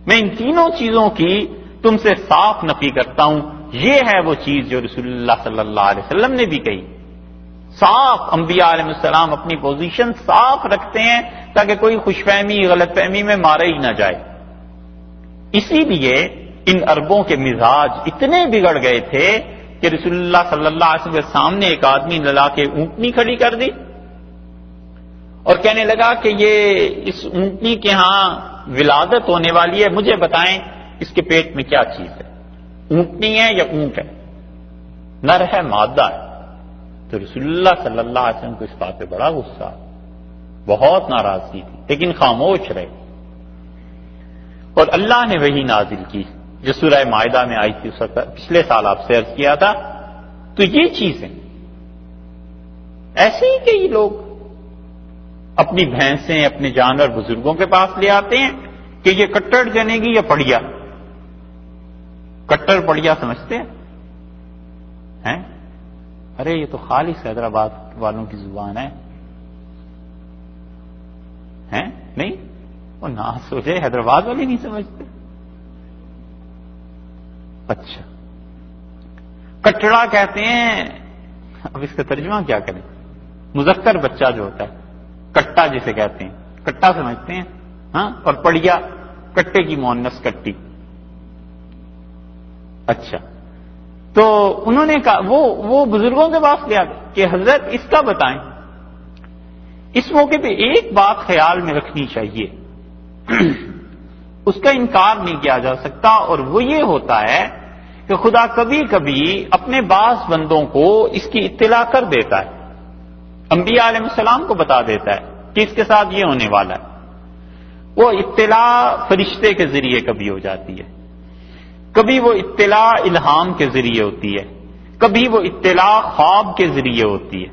میں ان تینوں چیزوں کی تم سے صاف نفی کرتا ہوں۔ یہ ہے وہ چیز جو رسول اللہ صلی اللہ علیہ وسلم نے بھی کہی، صاف۔ انبیاء علیہ السلام اپنی پوزیشن صاف رکھتے ہیں تاکہ کوئی خوش فہمی غلط فہمی میں مارے ہی نہ جائے۔ اسی لیے ان عربوں کے مزاج اتنے بگڑ گئے تھے کہ رسول اللہ صلی اللہ علیہ وسلم کے سامنے ایک آدمی للا کے اونٹنی کھڑی کر دی اور کہنے لگا کہ یہ اس اونٹنی کے ہاں ولادت ہونے والی ہے، مجھے بتائیں اس کے پیٹ میں کیا چیز ہے، اونٹنی ہے یا اونٹ ہے، نر ہے مادہ ہے؟ تو رسول اللہ صلی اللہ علیہ وسلم کو اس بات پہ بڑا غصہ، بہت ناراضگی تھی، لیکن خاموش رہے۔ اور اللہ نے وہی نازل کی جو سورہ مائدہ میں آئی تھی، پچھلے سال آپ سے عرض کیا تھا۔ تو یہ چیزیں ایسے ہی کئی لوگ اپنی بھینسیں، اپنے جانور بزرگوں کے پاس لے آتے ہیں کہ یہ کٹڑ جنے گی یا پڑیا، کٹر پڑیا سمجھتے ہیں؟ ارے یہ تو خالص حیدرآباد والوں کی زبان ہے، نہیں؟ وہ نہ سوچے حیدرآباد والے نہیں سمجھتے۔ اچھا، کٹڑا کہتے ہیں، اب اس کا ترجمہ کیا کریں؟ مذکر بچہ جو ہوتا ہے، کٹا جسے کہتے ہیں، کٹا سمجھتے ہیں، ہاں؟ اور پڑیا کٹے کی مؤنث کٹی۔ اچھا، تو انہوں نے کہا وہ بزرگوں کے پاس لیا کہ حضرت اس کا بتائیں۔ اس موقع پہ ایک بات خیال میں رکھنی چاہیے، اس کا انکار نہیں کیا جا سکتا، اور وہ یہ ہوتا ہے کہ خدا کبھی کبھی اپنے بعض بندوں کو اس کی اطلاع کر دیتا ہے، انبیاء علیہ السلام کو بتا دیتا ہے کہ اس کے ساتھ یہ ہونے والا ہے۔ وہ اطلاع فرشتے کے ذریعے کبھی ہو جاتی ہے، کبھی وہ اطلاع الہام کے ذریعے ہوتی ہے، کبھی وہ اطلاع خواب کے ذریعے ہوتی ہے۔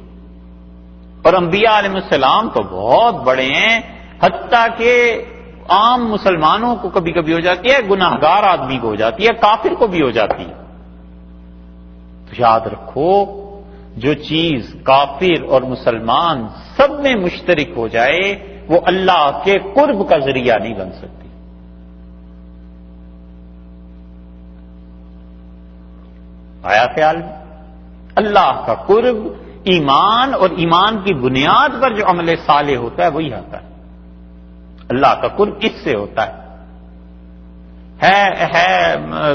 اور انبیاء علیہ السلام تو بہت بڑے ہیں، حتیٰ کہ عام مسلمانوں کو کبھی کبھی ہو جاتی ہے، گناہگار آدمی کو ہو جاتی ہے، کافر کو بھی ہو جاتی ہے۔ تو یاد رکھو جو چیز کافر اور مسلمان سب میں مشترک ہو جائے وہ اللہ کے قرب کا ذریعہ نہیں بن سکتی۔ آیا خیال میں؟ اللہ کا قرب ایمان اور ایمان کی بنیاد پر جو عمل صالح ہوتا ہے وہی آتا ہے. اللہ کا قرب اس سے ہوتا ہے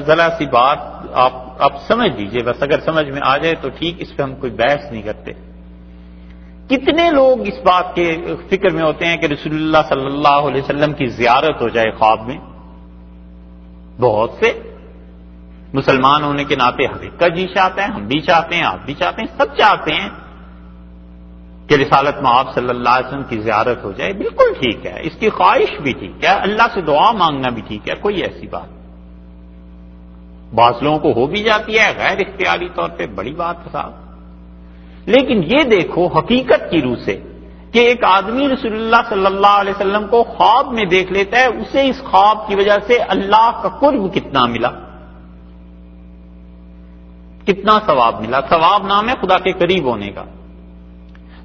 ذرا سی بات آپ سمجھ لیجئے، بس اگر سمجھ میں آ جائے تو ٹھیک، اس پہ ہم کوئی بحث نہیں کرتے. کتنے لوگ اس بات کے فکر میں ہوتے ہیں کہ رسول اللہ صلی اللہ علیہ وسلم کی زیارت ہو جائے خواب میں؟ بہت سے. مسلمان ہونے کے ناطے ہر ایک کا جی چاہتا ہے، ہم بھی چاہتے ہیں، آپ بھی چاہتے ہیں، سب چاہتے ہیں کہ رسالت میں آپ صلی اللہ علیہ وسلم کی زیارت ہو جائے. بالکل ٹھیک ہے، اس کی خواہش بھی ٹھیک ہے، اللہ سے دعا مانگنا بھی ٹھیک ہے، کوئی ایسی بات. بعض لوگوں کو ہو بھی جاتی ہے غیر اختیاری طور پہ، بڑی بات ہے صاحب. لیکن یہ دیکھو حقیقت کی روح سے کہ ایک آدمی رسول اللہ صلی اللہ علیہ وسلم کو خواب میں دیکھ لیتا ہے، اسے اس خواب کی وجہ سے اللہ کا قرب کتنا ملا، کتنا ثواب ملا. ثواب نام ہے خدا کے قریب ہونے کا.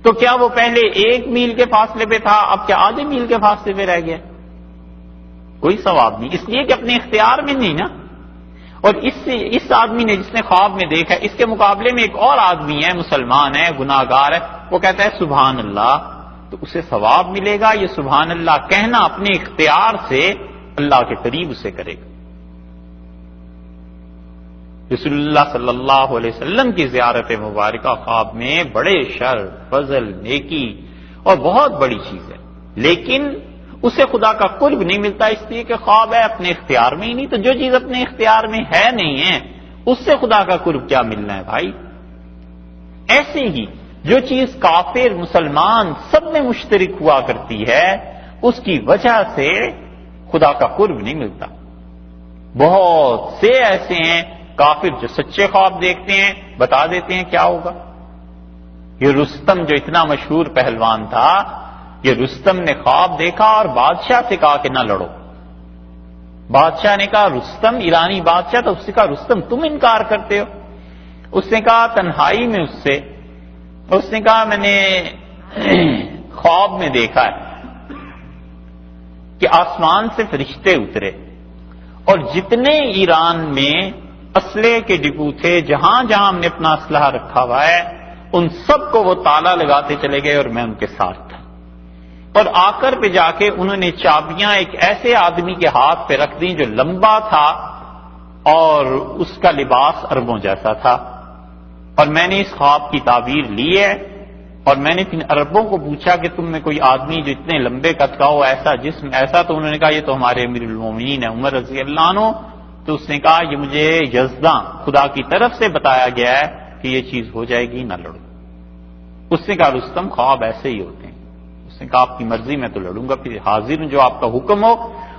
تو کیا وہ پہلے 1 میل کے فاصلے پہ تھا، اب کیا آدھے میل کے فاصلے پہ رہ گیا؟ کوئی ثواب نہیں، اس لیے کہ اپنے اختیار میں نہیں نا. اور اس آدمی نے جس نے خواب میں دیکھا، اس کے مقابلے میں ایک اور آدمی ہے، مسلمان ہے، گناہ گار ہے، وہ کہتا ہے سبحان اللہ، تو اسے ثواب ملے گا. یہ سبحان اللہ کہنا اپنے اختیار سے اللہ کے قریب اسے کرے گا. رسول اللہ صلی اللہ علیہ وسلم کی زیارت مبارکہ خواب میں بڑے شر، فضل، نیکی اور بہت بڑی چیز ہے، لیکن اسے خدا کا قرب نہیں ملتا اس لیے کہ خواب ہے، اپنے اختیار میں ہی نہیں. تو جو چیز اپنے اختیار میں ہے نہیں ہے، اس سے خدا کا قرب کیا ملنا ہے بھائی؟ ایسے ہی جو چیز کافر مسلمان سب میں مشترک ہوا کرتی ہے، اس کی وجہ سے خدا کا قرب نہیں ملتا. بہت سے ایسے ہیں کافر جو سچے خواب دیکھتے ہیں، بتا دیتے ہیں کیا ہوگا. یہ رستم جو اتنا مشہور پہلوان تھا، یہ رستم نے خواب دیکھا اور بادشاہ سے کہا کہ نہ لڑو. بادشاہ نے کہا، رستم ایرانی بادشاہ تھا، اس نے کہا رستم تم انکار کرتے ہو. اس نے کہا تنہائی میں اس نے کہا میں نے خواب میں دیکھا ہے کہ آسمان سے فرشتے اترے اور جتنے ایران میں اسلحے کے ڈپو تھے، جہاں جہاں ہم نے اپنا اسلحہ رکھا ہوا ہے، ان سب کو وہ تالا لگاتے چلے گئے اور میں ان کے ساتھ تھا. اور آکر پہ جا کے انہوں نے چابیاں ایک ایسے آدمی کے ہاتھ پہ رکھ دیں جو لمبا تھا اور اس کا لباس عربوں جیسا تھا. اور میں نے اس خواب کی تعبیر لی ہے اور میں نے ان عربوں کو پوچھا کہ تم میں کوئی آدمی جو اتنے لمبے قد کا ہو، ایسا جسم ایسا، تو انہوں نے کہا یہ تو ہمارے امیر المومنین ہے عمر رضی اللہ عنہ. تو اس نے کہا یہ مجھے یزداں خدا کی طرف سے بتایا گیا ہے کہ یہ چیز ہو جائے گی، نہ لڑو. اس نے کہا رستم خواب ایسے ہی ہوتے ہیں. اس نے کہا آپ کی مرضی، میں تو لڑوں گا، پھر حاضر ہوں جو آپ کا حکم ہو.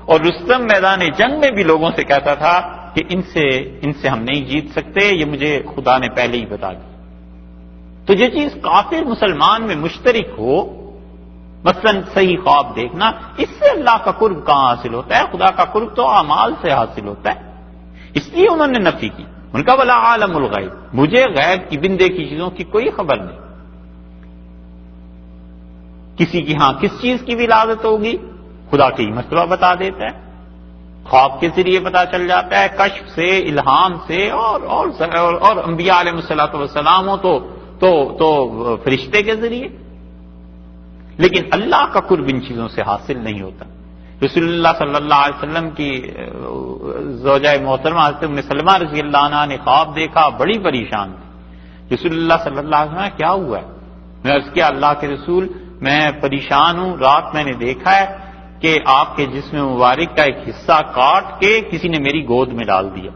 اور رستم میدان جنگ میں بھی لوگوں سے کہتا تھا کہ ان سے ہم نہیں جیت سکتے، یہ مجھے خدا نے پہلے ہی بتا دی. تو جو چیز کافر مسلمان میں مشترک ہو، مثلا صحیح خواب دیکھنا، اس سے اللہ کا قرب کہاں حاصل ہوتا ہے؟ خدا کا قرب تو اعمال سے حاصل ہوتا ہے. اس لیے انہوں نے نفی کی. ان کا ولا عالم الغیب، مجھے غیب کی بن دیکھی چیزوں کی کوئی خبر نہیں. کسی کی ہاں کس چیز کی ولادت ہوگی خدا کی مرتبہ بتا دیتا ہے، خواب کے ذریعے پتا چل جاتا ہے، کشف سے، الہام سے، اور انبیاء علیہ الصلوۃ والسلام ہو تو فرشتے کے ذریعے. لیکن اللہ کا قرب ان چیزوں سے حاصل نہیں ہوتا. رسول اللہ صلی اللہ علیہ وسلم کی زوجہ محترمہ حضرت ام سلمہ رضی اللہ عنہا نے خواب دیکھا، بڑی پریشان تھی. رسول اللہ صلی اللہ علیہ وسلم کیا ہوا ہے؟ میں عرض کیا اللہ کے رسول میں پریشان ہوں، رات میں نے دیکھا ہے کہ آپ کے جسم مبارک کا ایک حصہ کاٹ کے کسی نے میری گود میں ڈال دیا.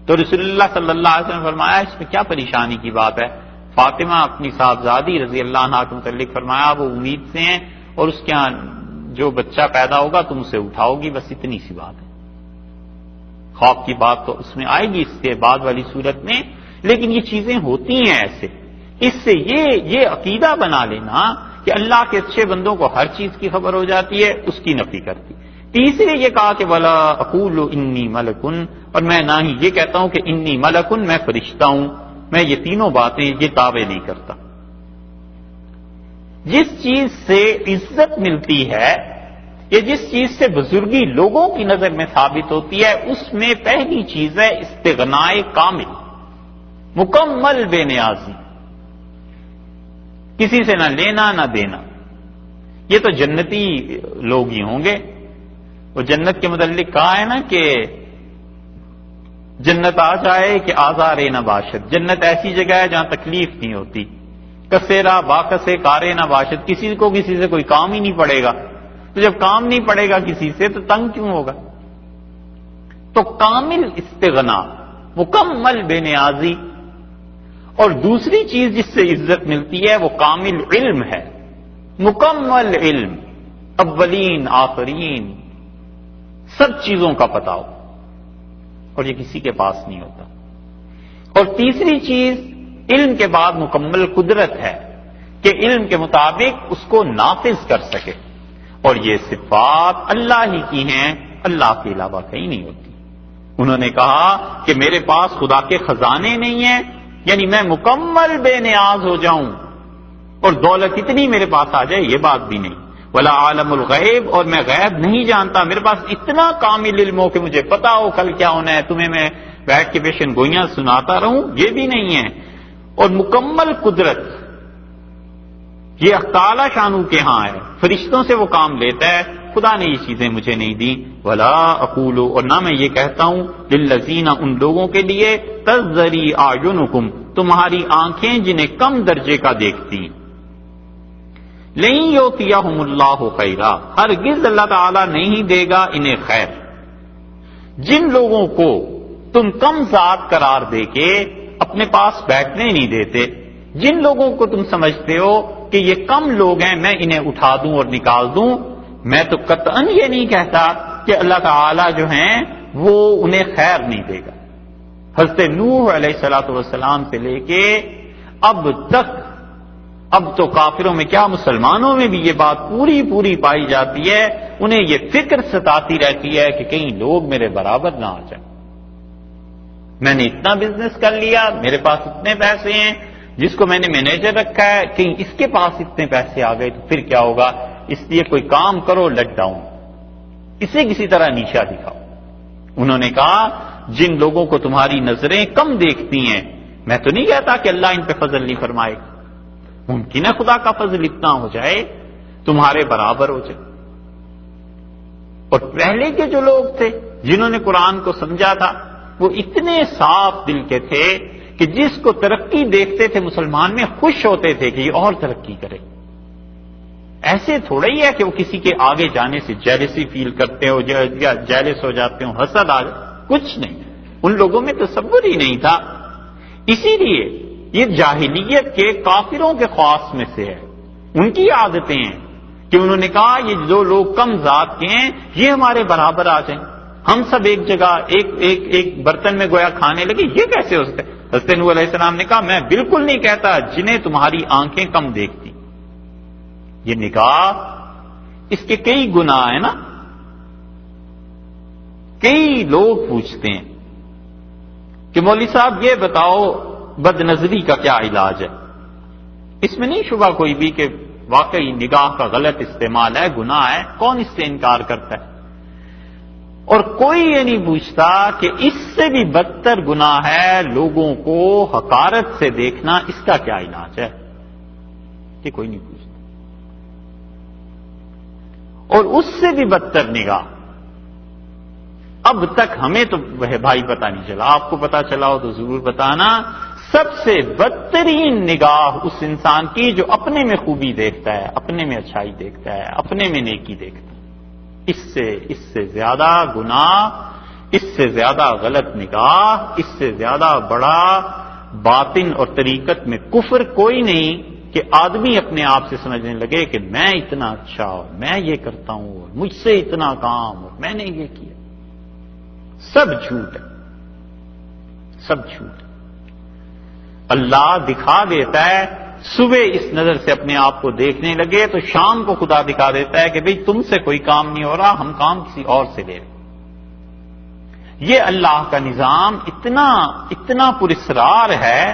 تو رسول اللہ صلی اللہ علیہ وسلم نے فرمایا اس میں کیا پریشانی کی بات ہے؟ فاطمہ اپنی صاحبزادی رضی اللہ عنہا کے متعلق فرمایا وہ امید سے ہیں اور اس کے ہاں جو بچہ پیدا ہوگا تم اسے اٹھاؤ گی، بس اتنی سی بات ہے. خواب کی بات تو اس میں آئے گی اس سے بعد والی صورت میں، لیکن یہ چیزیں ہوتی ہیں ایسے. اس سے یہ عقیدہ بنا لینا کہ اللہ کے اچھے بندوں کو ہر چیز کی خبر ہو جاتی ہے، اس کی نفی کرتی. تیسرے یہ کہا کہ ولا اقول انی ملکن، اور میں نہ ہی یہ کہتا ہوں کہ انی ملکن میں فرشتہ ہوں. میں یہ تینوں باتیں یہ دعوے نہیں کرتا. جس چیز سے عزت ملتی ہے یا جس چیز سے بزرگی لوگوں کی نظر میں ثابت ہوتی ہے، اس میں پہلی چیز ہے استغناء کامل، مکمل بے نیازی. کسی سے نہ لینا نہ دینا. یہ تو جنتی لوگ ہی ہوں گے. وہ جنت کے متعلق کہا ہے نا کہ جنت آ جائے کہ آزار نہ باشد. جنت ایسی جگہ ہے جہاں تکلیف نہیں ہوتی. کسیرا باکسے کارے نہ باشد. کسی کو کسی سے کوئی کام ہی نہیں پڑے گا. تو جب کام نہیں پڑے گا کسی سے تو تنگ کیوں ہوگا؟ تو کامل استغنا، مکمل بے نیازی. اور دوسری چیز جس سے عزت ملتی ہے وہ کامل علم ہے. مکمل علم، اولین آخرین سب چیزوں کا پتہ ہو، اور یہ کسی کے پاس نہیں ہوتا. اور تیسری چیز علم کے بعد مکمل قدرت ہے کہ علم کے مطابق اس کو نافذ کر سکے. اور یہ صفات اللہ ہی کی ہیں، اللہ کے علاوہ کہیں نہیں ہوتی. انہوں نے کہا کہ میرے پاس خدا کے خزانے نہیں ہیں، یعنی میں مکمل بے نیاز ہو جاؤں اور دولت اتنی میرے پاس آ جائے، یہ بات بھی نہیں. ولا عالم الغیب، اور میں غیب نہیں جانتا، میرے پاس اتنا کامل علم ہو کہ مجھے پتا ہو کل کیا ہونا ہے، تمہیں میں بیٹھ کے پیشن گوئیاں سناتا رہوں، یہ بھی نہیں ہے. اور مکمل قدرت یہ تعالی شانو کے ہاں ہے، فرشتوں سے وہ کام لیتا ہے. خدا نے یہ چیزیں مجھے نہیں دی. ولا اقول، اور نہ میں یہ کہتا ہوں للذین، ان لوگوں کے لیے تزری اعینکم، تمہاری آنکھیں جنہیں کم درجے کا دیکھتی. لن یؤتیہم اللہ خیرا، ہرگز اللہ تعالیٰ نہیں دے گا انہیں خیر. جن لوگوں کو تم کم ذات قرار دے کے اپنے پاس بیٹھنے نہیں دیتے، جن لوگوں کو تم سمجھتے ہو کہ یہ کم لوگ ہیں میں انہیں اٹھا دوں اور نکال دوں، میں تو قطعاً یہ نہیں کہتا کہ اللہ تعالیٰ جو ہیں وہ انہیں خیر نہیں دے گا. حضرت نوح علیہ الصلوۃ والسلام سے لے کے اب تک، اب تو کافروں میں کیا مسلمانوں میں بھی یہ بات پوری پائی جاتی ہے، انہیں یہ فکر ستاتی رہتی ہے کہ کہیں لوگ میرے برابر نہ آ جائیں. میں نے اتنا بزنس کر لیا، میرے پاس اتنے پیسے ہیں، جس کو میں نے مینیجر رکھا ہے کہیں اس کے پاس اتنے پیسے آ گئے تو پھر کیا ہوگا؟ اس لیے کوئی کام کرو لیٹ ڈاؤن، اسے کسی طرح نیچا دکھاؤ. انہوں نے کہا جن لوگوں کو تمہاری نظریں کم دیکھتی ہیں، میں تو نہیں کہتا کہ اللہ ان پہ فضل نہیں فرمائے گا، ممکن ہے خدا کا فضل اتنا ہو جائے تمہارے برابر ہو جائے. اور پہلے کے جو لوگ تھے جنہوں نے قرآن کو سمجھا تھا وہ اتنے صاف دل کے تھے کہ جس کو ترقی دیکھتے تھے مسلمان میں خوش ہوتے تھے کہ یہ اور ترقی کرے. ایسے تھوڑا ہی ہے کہ وہ کسی کے آگے جانے سے جیلسی فیل کرتے ہو یا جیلس ہو جاتے ہو، حسد آ جائے، کچھ نہیں. ان لوگوں میں تصور ہی نہیں تھا. اسی لیے یہ جاہلیت کے کافروں کے خواص میں سے ہے، ان کی عادتیں ہیں کہ انہوں نے کہا یہ جو لوگ کم ذات کے ہیں یہ ہمارے برابر آ جائیں، ہم سب ایک جگہ ایک برتن میں گویا کھانے لگے، یہ کیسے ہو سکتا ہے؟ حضرت نوح علیہ السلام نے کہا میں بالکل نہیں کہتا جنہیں تمہاری آنکھیں کم دیکھتی. یہ نگاہ اس کے کئی گناہ ہیں نا. کئی لوگ پوچھتے ہیں کہ مولوی صاحب یہ بتاؤ بد نظری کا کیا علاج ہے؟ اس میں نہیں شبہ کوئی بھی کہ واقعی نگاہ کا غلط استعمال ہے، گناہ ہے، کون اس سے انکار کرتا ہے؟ اور کوئی یہ نہیں پوچھتا کہ اس سے بھی بدتر گناہ ہے لوگوں کو حقارت سے دیکھنا، اس کا کیا علاج ہے؟ کہ کوئی نہیں پوچھتا. اور اس سے بھی بدتر نگاہ، اب تک ہمیں تو وہ بھائی پتہ نہیں چلا، آپ کو پتہ چلا ہو تو ضرور بتانا. سب سے بدترین نگاہ اس انسان کی جو اپنے میں خوبی دیکھتا ہے، اپنے میں اچھائی دیکھتا ہے، اپنے میں نیکی دیکھتا ہے. اس سے زیادہ گناہ، اس سے زیادہ غلط نگاہ، اس سے زیادہ بڑا باطن اور طریقت میں کفر کوئی نہیں کہ آدمی اپنے آپ سے سمجھنے لگے کہ میں اتنا اچھا اور میں یہ کرتا ہوں اور مجھ سے اتنا کام اور میں نے یہ کیا. سب جھوٹ ہے، سب جھوٹ ہے. اللہ دکھا دیتا ہے، صبح اس نظر سے اپنے آپ کو دیکھنے لگے تو شام کو خدا دکھا دیتا ہے کہ بھئی تم سے کوئی کام نہیں ہو رہا، ہم کام کسی اور سے لے رہے. یہ اللہ کا نظام اتنا پراسرار ہے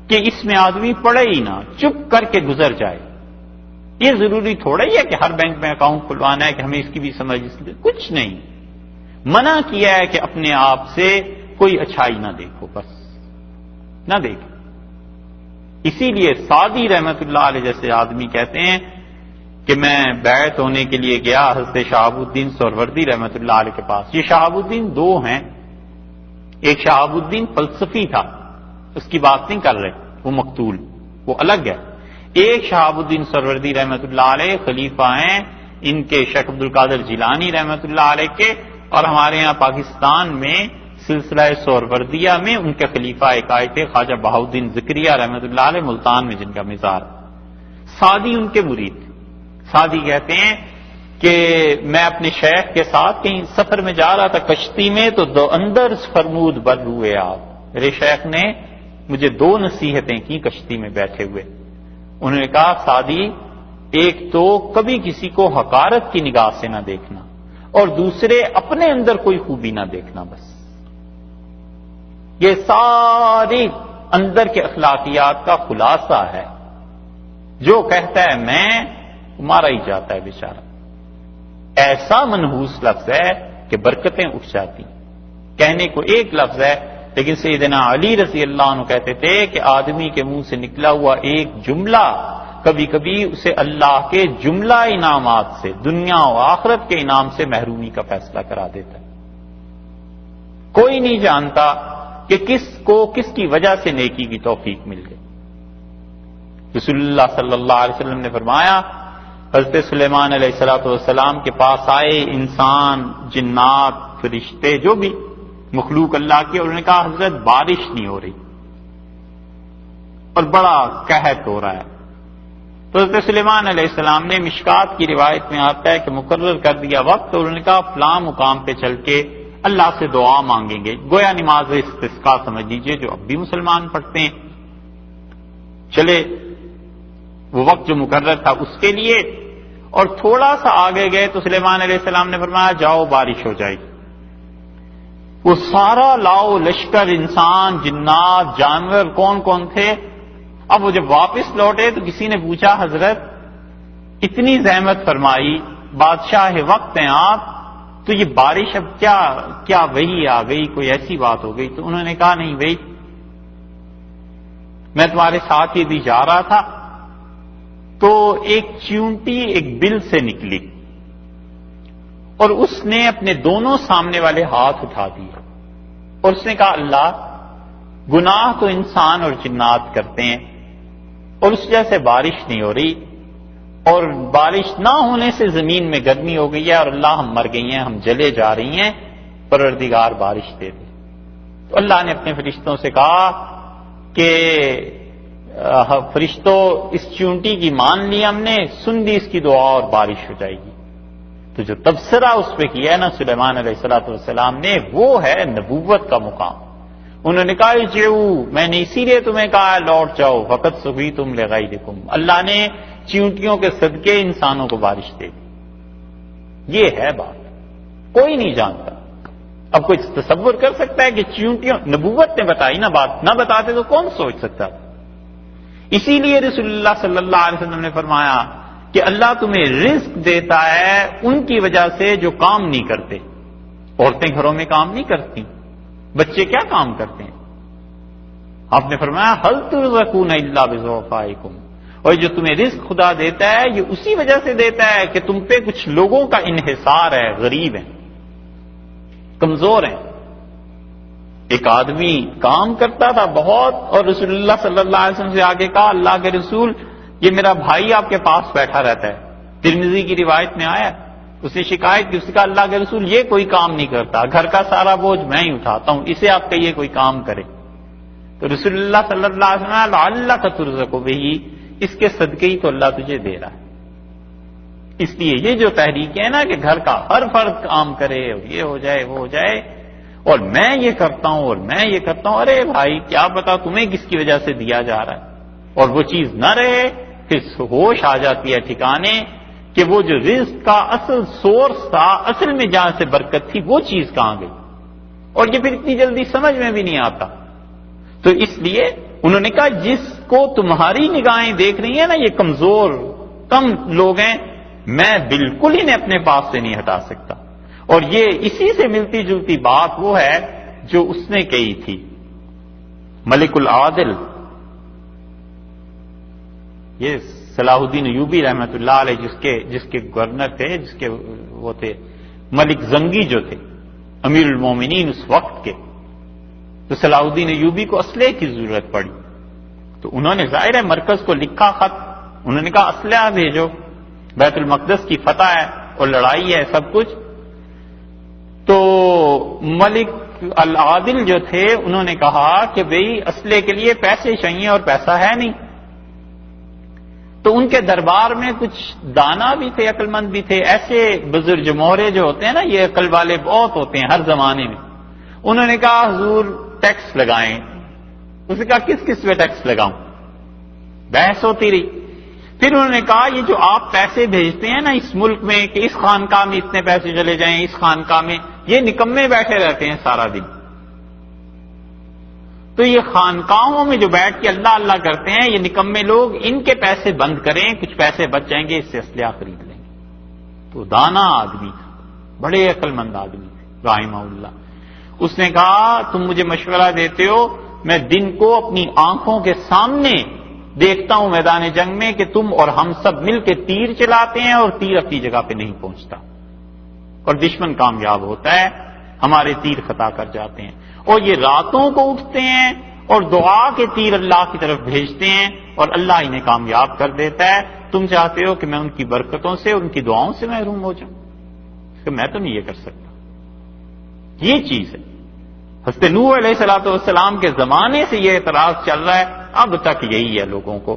کہ اس میں آدمی پڑے ہی نہ، چپ کر کے گزر جائے. یہ ضروری تھوڑا ہی ہے کہ ہر بینک میں اکاؤنٹ کھلوانا ہے کہ ہمیں اس کی بھی سمجھ، کچھ نہیں. منع کیا ہے کہ اپنے آپ سے کوئی اچھائی نہ دیکھو، بس نہ دیکھو. اسی لیے سعدی رحمت اللہ علیہ جیسے آدمی کہتے ہیں کہ میں بیعت ہونے کے لیے گیا حضرت شہاب الدین سہروردی رحمت اللہ علیہ کے پاس. یہ شہاب الدین دو ہیں. ایک شہاب الدین فلسفی تھا، اس کی بات نہیں کر رہے، وہ مقتول، وہ الگ ہے. ایک شہاب الدین سہروردی رحمت اللہ علیہ خلیفہ ہیں ان کے شیخ عبد القادر جیلانی رحمت اللہ علیہ کے، اور ہمارے یہاں پاکستان میں سلسلہ سہروردیہ میں ان کے خلیفہ ایک آئے تھے خواجہ بہاؤالدین ذکریہ رحمت اللہ علیہ، ملتان میں جن کا مزار. سعدی ان کے مرید. سعدی کہتے ہیں کہ میں اپنے شیخ کے ساتھ کہیں سفر میں جا رہا تھا کشتی میں، تو دو اندر فرمود بر ہوئے آپ. میرے شیخ نے مجھے دو نصیحتیں کی کشتی میں بیٹھے ہوئے. انہوں نے کہا سعدی، ایک تو کبھی کسی کو حقارت کی نگاہ سے نہ دیکھنا، اور دوسرے اپنے اندر کوئی خوبی نہ دیکھنا. بس یہ ساری اندر کے اخلاقیات کا خلاصہ ہے. جو کہتا ہے میں، مارا ہی جاتا ہے بیچارہ. ایسا منحوس لفظ ہے کہ برکتیں اٹھ جاتی. کہنے کو ایک لفظ ہے، لیکن سیدنا علی رضی اللہ عنہ کہتے تھے کہ آدمی کے منہ سے نکلا ہوا ایک جملہ کبھی کبھی اسے اللہ کے جملہ انعامات سے، دنیا و آخرت کے انعام سے محرومی کا فیصلہ کرا دیتا ہے. کوئی نہیں جانتا کہ کس کو کس کی وجہ سے نیکی کی توفیق مل گئی. رسول اللہ صلی اللہ علیہ وسلم نے فرمایا، حضرت سلیمان علیہ السلام کے پاس آئے انسان، جنات، فرشتے، جو بھی مخلوق اللہ کی، اور انہوں نے کہا حضرت بارش نہیں ہو رہی اور بڑا قحط ہو رہا ہے. تو حضرت سلیمان علیہ السلام نے، مشکات کی روایت میں آتا ہے کہ مقرر کر دیا وقت، اور انہوں نے کہا فلاں مقام پہ چل کے اللہ سے دعا مانگیں گے. گویا نماز استسقاء سمجھ لیجیے جو اب بھی مسلمان پڑھتے ہیں. چلے وہ وقت جو مقرر تھا اس کے لیے، اور تھوڑا سا آگے گئے تو سلیمان علیہ السلام نے فرمایا جاؤ بارش ہو جائے گی. وہ سارا لاؤ لشکر، انسان، جنات، جانور، کون کون تھے. اب وہ جب واپس لوٹے تو کسی نے پوچھا حضرت اتنی زحمت فرمائی، بادشاہ وقت ہیں آپ، تو یہ بارش اب کیا وہی آ گئی، کوئی ایسی بات ہو گئی؟ تو انہوں نے کہا نہیں بھائی، میں تمہارے ساتھ یہ بھی جا رہا تھا تو ایک چیونٹی ایک بل سے نکلی اور اس نے اپنے دونوں سامنے والے ہاتھ اٹھا دیے اور اس نے کہا اللہ، گناہ تو انسان اور جنات کرتے ہیں اور اس وجہ سے بارش نہیں ہو رہی، اور بارش نہ ہونے سے زمین میں گرمی ہو گئی ہے، اور اللہ ہم مر گئی ہیں، ہم جلے جا رہی ہیں، پروردگار بارش دے دے. تو اللہ نے اپنے فرشتوں سے کہا کہ فرشتوں اس چونٹی کی مان لی ہم نے، سن لی اس کی دعا اور بارش ہو جائے گی. تو جو تبصرہ اس پہ کیا ہے نا سلیمان علیہ السلام نے، وہ ہے نبوت کا مقام. انہوں نے کہا میں نے اسی لیے تمہیں کہا لوٹ جاؤ، فقط سقیتم لغیرکم، اللہ نے چیونٹیوں کے صدقے انسانوں کو بارش دے دی. یہ ہے بات، کوئی نہیں جانتا. اب کوئی تصور کر سکتا ہے کہ چیونٹیوں، نبوت نے بتائی نا بات، نہ بتاتے تو کون سوچ سکتا تھا. اسی لیے رسول اللہ صلی اللہ علیہ وسلم نے فرمایا کہ اللہ تمہیں رزق دیتا ہے ان کی وجہ سے جو کام نہیں کرتے. عورتیں گھروں میں کام نہیں کرتی، بچے کیا کام کرتے ہیں؟ آپ نے فرمایا ہل ترزقون الا بضعفائکم، اور جو تمہیں رزق خدا دیتا ہے یہ اسی وجہ سے دیتا ہے کہ تم پہ کچھ لوگوں کا انحصار ہے، غریب ہیں، کمزور ہیں. ایک آدمی کام کرتا تھا بہت، اور رسول اللہ صلی اللہ علیہ وسلم سے آگے کہا اللہ کے رسول یہ میرا بھائی آپ کے پاس بیٹھا رہتا ہے. ترمذی کی روایت میں آیا، اس نے شکایت کی، اس نے کہا اللہ کے رسول یہ کوئی کام نہیں کرتا، گھر کا سارا بوجھ میں ہی اٹھاتا ہوں، اسے آپ کہیے کوئی کام کرے. تو رسول اللہ صلی اللہ علیہ وسلم لعلک ترزق بہ، اس کے صدقے ہی تو اللہ تجھے دے رہا ہے. اس لیے یہ جو تحریک ہے نا کہ گھر کا ہر فرد کام کرے، یہ ہو جائے وہ ہو جائے، اور میں یہ کرتا ہوں اور میں یہ کرتا ہوں، ارے بھائی کیا پتا تمہیں کس کی وجہ سے دیا جا رہا ہے. اور وہ چیز نہ رہے پھر ہوش آ جاتی ہے ٹھکانے کہ وہ جو رزق کا اصل سورس تھا، اصل میں جہاں سے برکت تھی، وہ چیز کہاں گئی، اور یہ پھر اتنی جلدی سمجھ میں بھی نہیں آتا. تو اس لیے انہوں نے کہا جس کو تمہاری نگاہیں دیکھ رہی ہیں نا یہ کمزور کم لوگ ہیں، میں بالکل انہیں اپنے پاس سے نہیں ہٹا سکتا. اور یہ اسی سے ملتی جلتی بات وہ ہے جو اس نے کہی تھی. ملک العادل یہ صلاح الدین ایوبی رحمۃ اللہ علیہ جس کے گورنر تھے، جس کے وہ تھے ملک زنگی جو تھے امیر المومنین اس وقت کے، تو صلاح الدین ایوبی کو اسلحے کی ضرورت پڑی، تو انہوں نے ظاہر ہے مرکز کو لکھا خط، انہوں نے کہا اسلحہ بھیجو، بیت المقدس کی فتح ہے اور لڑائی ہے سب کچھ. تو ملک العادل جو تھے انہوں نے کہا کہ بھئی اسلحے کے لیے پیسے چاہیے اور پیسہ ہے نہیں. تو ان کے دربار میں کچھ دانا بھی تھے، عقل مند بھی تھے، ایسے بزرگ جمہورے جو ہوتے ہیں نا، یہ عقل والے بہت ہوتے ہیں ہر زمانے میں. انہوں نے کہا حضور ٹیکس لگائیں. اس نے کہا کس پہ ٹیکس لگاؤں؟ بحث ہوتی رہی. پھر انہوں نے کہا یہ جو آپ پیسے بھیجتے ہیں نا اس ملک میں کہ اس خانقاہ میں اتنے پیسے چلے جائیں، اس خانقاہ میں، یہ نکمے بیٹھے رہتے ہیں سارا دن. تو یہ خانقاہوں میں جو بیٹھ کے اللہ اللہ کرتے ہیں یہ نکمے لوگ، ان کے پیسے بند کریں، کچھ پیسے بچ جائیں گے، اس سے اسلحہ خرید لیں گے. تو دانا آدمی تھا، بڑے عقل مند آدمی تھے رحمہ اللہ. اس نے کہا تم مجھے مشورہ دیتے ہو، میں دن کو اپنی آنکھوں کے سامنے دیکھتا ہوں میدان جنگ میں کہ تم اور ہم سب مل کے تیر چلاتے ہیں اور تیر اپنی جگہ پہ نہیں پہنچتا، اور دشمن کامیاب ہوتا ہے، ہمارے تیر خطا کر جاتے ہیں. اور یہ راتوں کو اٹھتے ہیں اور دعا کے تیر اللہ کی طرف بھیجتے ہیں اور اللہ انہیں کامیاب کر دیتا ہے. تم چاہتے ہو کہ میں ان کی برکتوں سے، ان کی دعاؤں سے محروم ہو جاؤں؟ کہ میں تو نہیں یہ کر سکتا. یہ چیز ہے. حضرت نوح علیہ السلام کے زمانے سے یہ اعتراض چل رہا ہے، اب تک یہی ہے لوگوں کو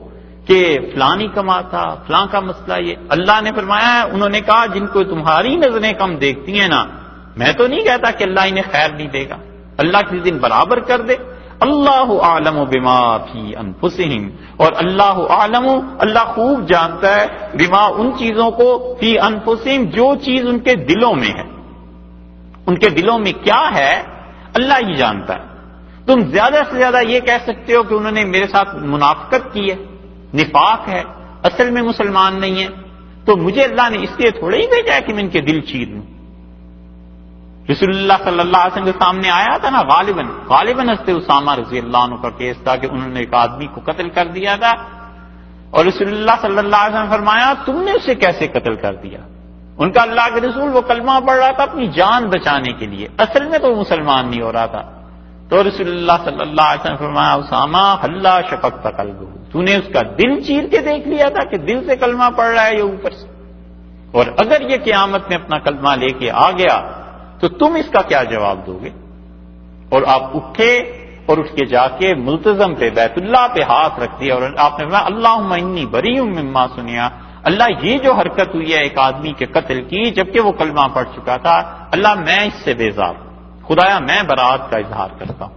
کہ فلاں نہیں کماتا، فلاں کا مسئلہ یہ. اللہ نے فرمایا ہے، انہوں نے کہا جن کو تمہاری نظریں کم دیکھتی ہیں نا، میں تو نہیں کہتا کہ اللہ انہیں خیر نہیں دے گا، اللہ کسی دن برابر کر دے. اللہ اعلم بما فی انفسہم، اور اللہ اعلم، اللہ خوب جانتا ہے، بما ان چیزوں کو، فی انفسہم جو چیز ان کے دلوں میں ہے. ان کے دلوں میں کیا ہے اللہ ہی جانتا ہے. تم زیادہ سے زیادہ یہ کہہ سکتے ہو کہ انہوں نے میرے ساتھ منافقت کی ہے، نفاق ہے، اصل میں مسلمان نہیں ہے. تو مجھے اللہ نے اس لیے تھوڑا ہی بھیجا ہے کہ میں ان کے دل چیر لوں. رسول اللہ صلی اللہ علیہ وسلم کے سامنے آیا تھا نا غالباً حضرت اسامہ رضی اللہ عنہ کا کیس تھا کہ انہوں نے ایک آدمی کو قتل کر دیا تھا، اور رسول اللہ صلی اللہ علیہ وسلم نے فرمایا تم نے اسے کیسے قتل کر دیا؟ ان کا اللہ کے رسول وہ کلمہ پڑھ رہا تھا اپنی جان بچانے کے لیے، اصل میں تو مسلمان نہیں ہو رہا تھا. تو رسول اللہ صلی اللہ علیہ وسلم نے فرمایا اسامہ حلا شققت قلبہ، تو نے اس کا دل چیر کے دیکھ لیا تھا کہ دل سے کلمہ پڑھ رہا ہے یا اوپر سے؟ اور اگر یہ قیامت میں اپنا کلمہ لے کے آ گیا تو تم اس کا کیا جواب دو گے؟ اور آپ اٹھے اور اٹھ کے جا کے ملتزم پہ بیت اللہ پہ ہاتھ رکھ دیا اور آپ نے فرمایا اللہم انی بریء مما سنیا، اللہ یہ جو حرکت ہوئی ہے ایک آدمی کے قتل کی جبکہ وہ کلمہ پڑھ چکا تھا، اللہ میں اس سے بیزار ہوں، خدایا میں برات کا اظہار کرتا ہوں.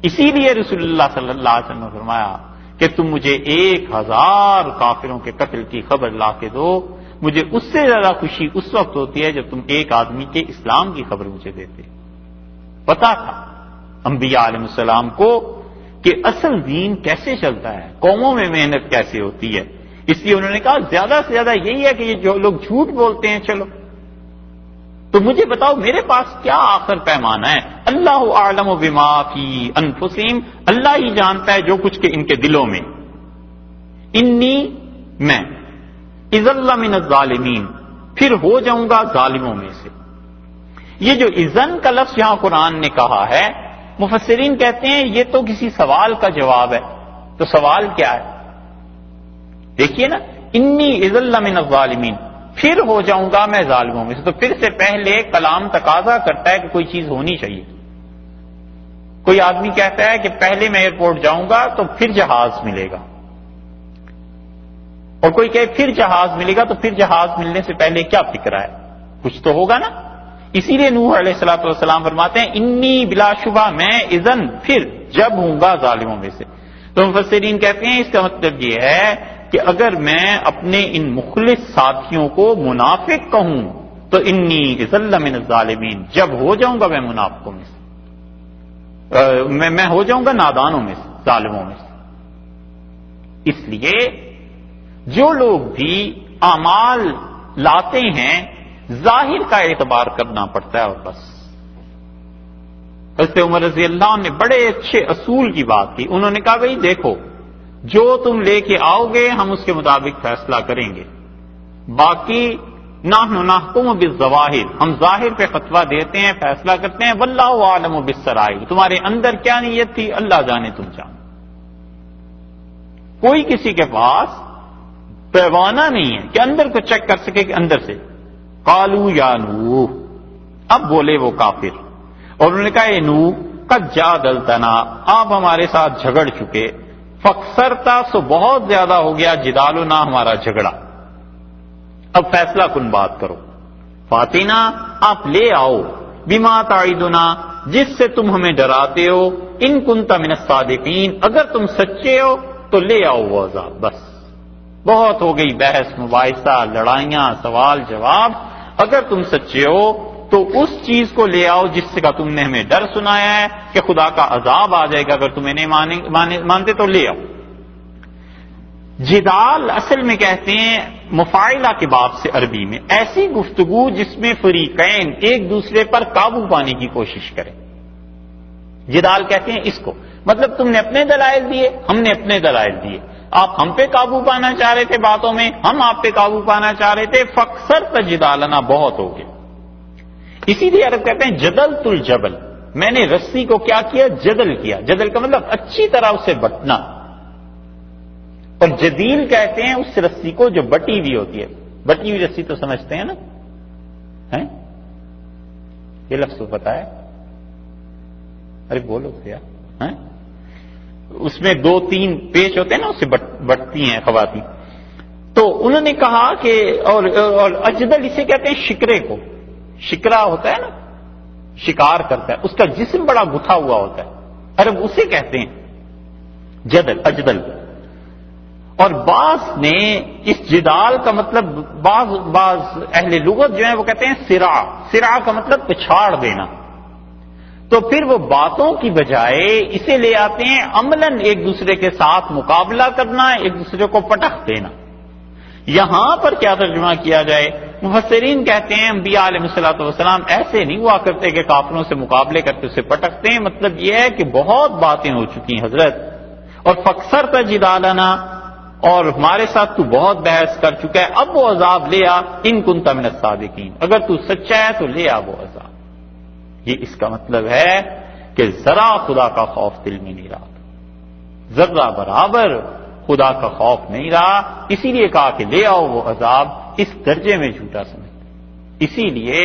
اسی لیے رسول اللہ صلی اللہ علیہ وسلم نے فرمایا کہ تم مجھے 1000 کافروں کے قتل کی خبر لا کے دو، مجھے اس سے زیادہ خوشی اس وقت ہوتی ہے جب تم ایک آدمی کے اسلام کی خبر مجھے دیتے. پتا تھا انبیاء علیہ السلام کو کہ اصل دین کیسے چلتا ہے، قوموں میں محنت کیسے ہوتی ہے. اس لیے انہوں نے کہا زیادہ سے زیادہ یہی ہے کہ یہ جو لوگ جھوٹ بولتے ہیں چلو تو مجھے بتاؤ میرے پاس کیا آخر پیمانہ ہے. اللہ اعلم بما فی انفسہم، اللہ ہی جانتا ہے جو کچھ کہ ان کے دلوں میں. انی میں اذا من الظالمین، پھر ہو جاؤں گا ظالموں میں سے. یہ جو اذن کا لفظ یہاں قرآن نے کہا ہے، مفسرین کہتے ہیں یہ تو کسی سوال کا جواب ہے. تو سوال کیا ہے؟ دیکھیے نا، انی اذا من الظالمین، پھر ہو جاؤں گا میں ظالموں میں سے. تو پھر سے پہلے کلام تقاضا کرتا ہے کہ کوئی چیز ہونی چاہیے. کوئی آدمی کہتا ہے کہ پہلے میں ایئرپورٹ جاؤں گا تو پھر جہاز ملے گا، اور کوئی کہے پھر جہاز ملے گا، تو پھر جہاز ملنے سے پہلے کیا فکر ہے؟ کچھ تو ہوگا نا. اسی لیے نوح علیہ السلام فرماتے ہیں انی بلا شبہ میں اذن، پھر جب ہوں گا ظالموں میں سے. تو مفسرین کہتے ہیں اس کا مطلب یہ ہے کہ اگر میں اپنے ان مخلص ساتھیوں کو منافق کہوں تو انی اذا من الظالمین، جب ہو جاؤں گا میں منافقوں میں سے، میں ہو جاؤں گا نادانوں میں سے، ظالموں میں سے. اس لیے جو لوگ بھی اعمال لاتے ہیں ظاہر کا اعتبار کرنا پڑتا ہے اور بس. حضرت عمر رضی اللہ عنہ نے بڑے اچھے اصول کی بات کی. انہوں نے کہا بھئی دیکھو جو تم لے کے آؤ گے ہم اس کے مطابق فیصلہ کریں گے، باقی نحن نحکم بالظواہر، ہم ظاہر پہ فتویٰ دیتے ہیں، فیصلہ کرتے ہیں، واللہ اعلم بالسرائر، تمہارے اندر کیا نیت تھی اللہ جانے تم جانو۔ کوئی کسی کے پاس پیمانہ نہیں ہے کہ اندر کو چیک کر سکے کہ اندر سے۔ قالوا یا نوح، اب بولے وہ کافر اور انہوں نے کہا اے نوح قد جادلتنا، آپ ہمارے ساتھ جھگڑ چکے، فاکثرتا، سو بہت زیادہ ہو گیا، جدالنا، ہمارا جھگڑا، اب فیصلہ کن بات کرو، فاتنا، آپ لے آؤ، بما تعدنا، جس سے تم ہمیں ڈراتے ہو، ان کنت من الصادقین، اگر تم سچے ہو تو لے آؤ وہ عذاب۔ بس بہت ہو گئی بحث مباحثہ، لڑائیاں، سوال جواب، اگر تم سچے ہو تو اس چیز کو لے آؤ جس سے کا تم نے ہمیں ڈر سنایا ہے کہ خدا کا عذاب آ جائے گا اگر تمہیں نہیں مانتے تو لے آؤ۔ جدال اصل میں کہتے ہیں مفاعلہ کے باب سے عربی میں ایسی گفتگو جس میں فریقین ایک دوسرے پر قابو پانے کی کوشش کریں، جدال کہتے ہیں اس کو، مطلب تم نے اپنے دلائل دیے، ہم نے اپنے دلائل دیے، آپ ہم پہ قابو پانا چاہ رہے تھے باتوں میں، ہم آپ پہ قابو پانا چاہ رہے تھے، فاکثر تجدالنا، بہت ہو گیا۔ اسی لیے عرب کہتے ہیں جدلت الجبل، میں نے رسی کو کیا کیا؟ جدل کیا، جدل کا مطلب اچھی طرح اسے بٹنا، اور جدیل کہتے ہیں اس رسی کو جو بٹی ہوئی ہوتی ہے، بٹی ہوئی رسی تو سمجھتے ہیں نا، یہ لفظ تو پتا ہے، ارے بولو کیا، اس میں 2-3 پیچ ہوتے ہیں نا، اسے بٹتی ہیں خواتین۔ تو انہوں نے کہا کہ اور اجدل اسے کہتے ہیں شکرے کو، شکرا ہوتا ہے نا، شکار کرتا ہے، اس کا جسم بڑا گتھا ہوا ہوتا ہے، عرب اسے کہتے ہیں جدل، اجدل۔ اور بعض نے اس جدال کا مطلب بعض اہل لغت جو ہیں وہ کہتے ہیں سرا، سرا کا مطلب پچھاڑ دینا، تو پھر وہ باتوں کی بجائے اسے لے آتے ہیں عملاً ایک دوسرے کے ساتھ مقابلہ کرنا، ایک دوسرے کو پٹخ دینا۔ یہاں پر کیا ترجمہ کیا جائے؟ مفسرین کہتے ہیں انبیاء علیہ الصلوۃ والسلام ایسے نہیں ہوا کرتے کہ کافروں سے مقابلے کرتے اسے پٹکتے ہیں، مطلب یہ ہے کہ بہت باتیں ہو چکی ہیں حضرت، اور فاکثر تجدالنا، اور ہمارے ساتھ تو بہت بحث کر چکا ہے، اب وہ عذاب لے آ، ان کنت من الصادقین، اگر تو سچا ہے تو لے آ وہ عذاب۔ یہ اس کا مطلب ہے کہ ذرا خدا کا خوف دل میں نہیں رہا، ذرہ برابر خدا کا خوف نہیں رہا، اسی لیے کہا کہ لے آؤ وہ عذاب، اس درجے میں جھوٹا سمجھتے۔ اسی لیے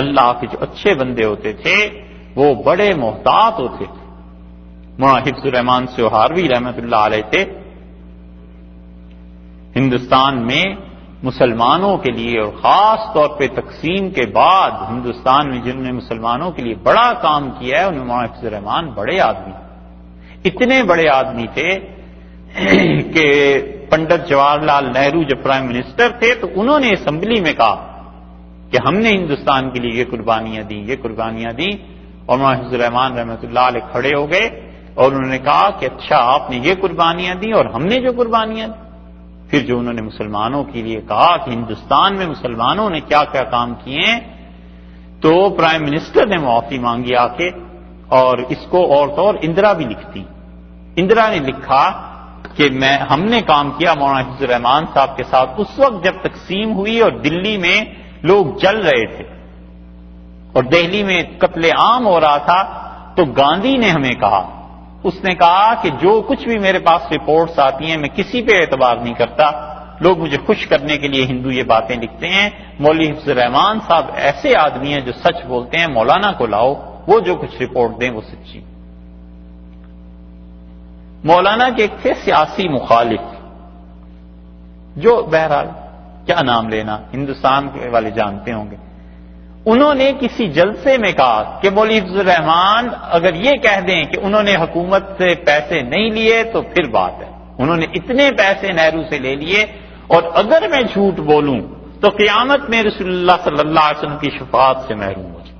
اللہ کے جو اچھے بندے ہوتے تھے وہ بڑے محتاط ہوتے تھے۔ مولانا حفظ الرحمان سیوہاروی رحمۃ اللہ علیہ تھے، ہندوستان میں مسلمانوں کے لیے اور خاص طور پہ تقسیم کے بعد ہندوستان میں جنہوں نے مسلمانوں کے لیے بڑا کام کیا ہے، انہیں مولانا حفظ الرحمان بڑے آدمی، اتنے بڑے آدمی تھے کہ پنڈت جواہر لال نہرو جب پرائم منسٹر تھے تو انہوں نے اسمبلی میں کہا کہ ہم نے ہندوستان کے لیے یہ قربانیاں دیں، یہ قربانیاں دیں، اور مولانا حفظ الرحمان رحمۃ اللہ علیہ کھڑے ہو گئے اور انہوں نے کہا کہ اچھا آپ نے یہ قربانیاں دی اور ہم نے جو قربانیاں دی، پھر جو انہوں نے مسلمانوں کے لیے کہا کہ ہندوستان میں مسلمانوں نے کیا کیا کام کیے ہیں، تو پرائم منسٹر نے معافی مانگی آ کے، اور اس کو اور تو اور اندرا بھی لکھتی، اندرا نے لکھا کہ ہم نے کام کیا مولانا حفظ الرحمان صاحب کے ساتھ اس وقت جب تقسیم ہوئی اور دلی میں لوگ جل رہے تھے اور دہلی میں قتل عام ہو رہا تھا، تو گاندھی نے ہمیں کہا، اس نے کہا کہ جو کچھ بھی میرے پاس رپورٹس آتی ہیں میں کسی پہ اعتبار نہیں کرتا، لوگ مجھے خوش کرنے کے لیے ہندو یہ باتیں لکھتے ہیں، مولوی حفظ الرحمان صاحب ایسے آدمی ہیں جو سچ بولتے ہیں، مولانا کو لاؤ، وہ جو کچھ رپورٹ دیں وہ سچی۔ مولانا کے ایک تھے سیاسی مخالف، جو بہرحال کیا نام لینا، ہندوستان کے والے جانتے ہوں گے، انہوں نے کسی جلسے میں کہا کہ مولوی حفظ الرحمان اگر یہ کہہ دیں کہ انہوں نے حکومت سے پیسے نہیں لیے تو پھر بات ہے، انہوں نے اتنے پیسے نہرو سے لے لیے، اور اگر میں جھوٹ بولوں تو قیامت میں رسول اللہ صلی اللہ علیہ وسلم کی شفاعت سے محروم ہو جائے۔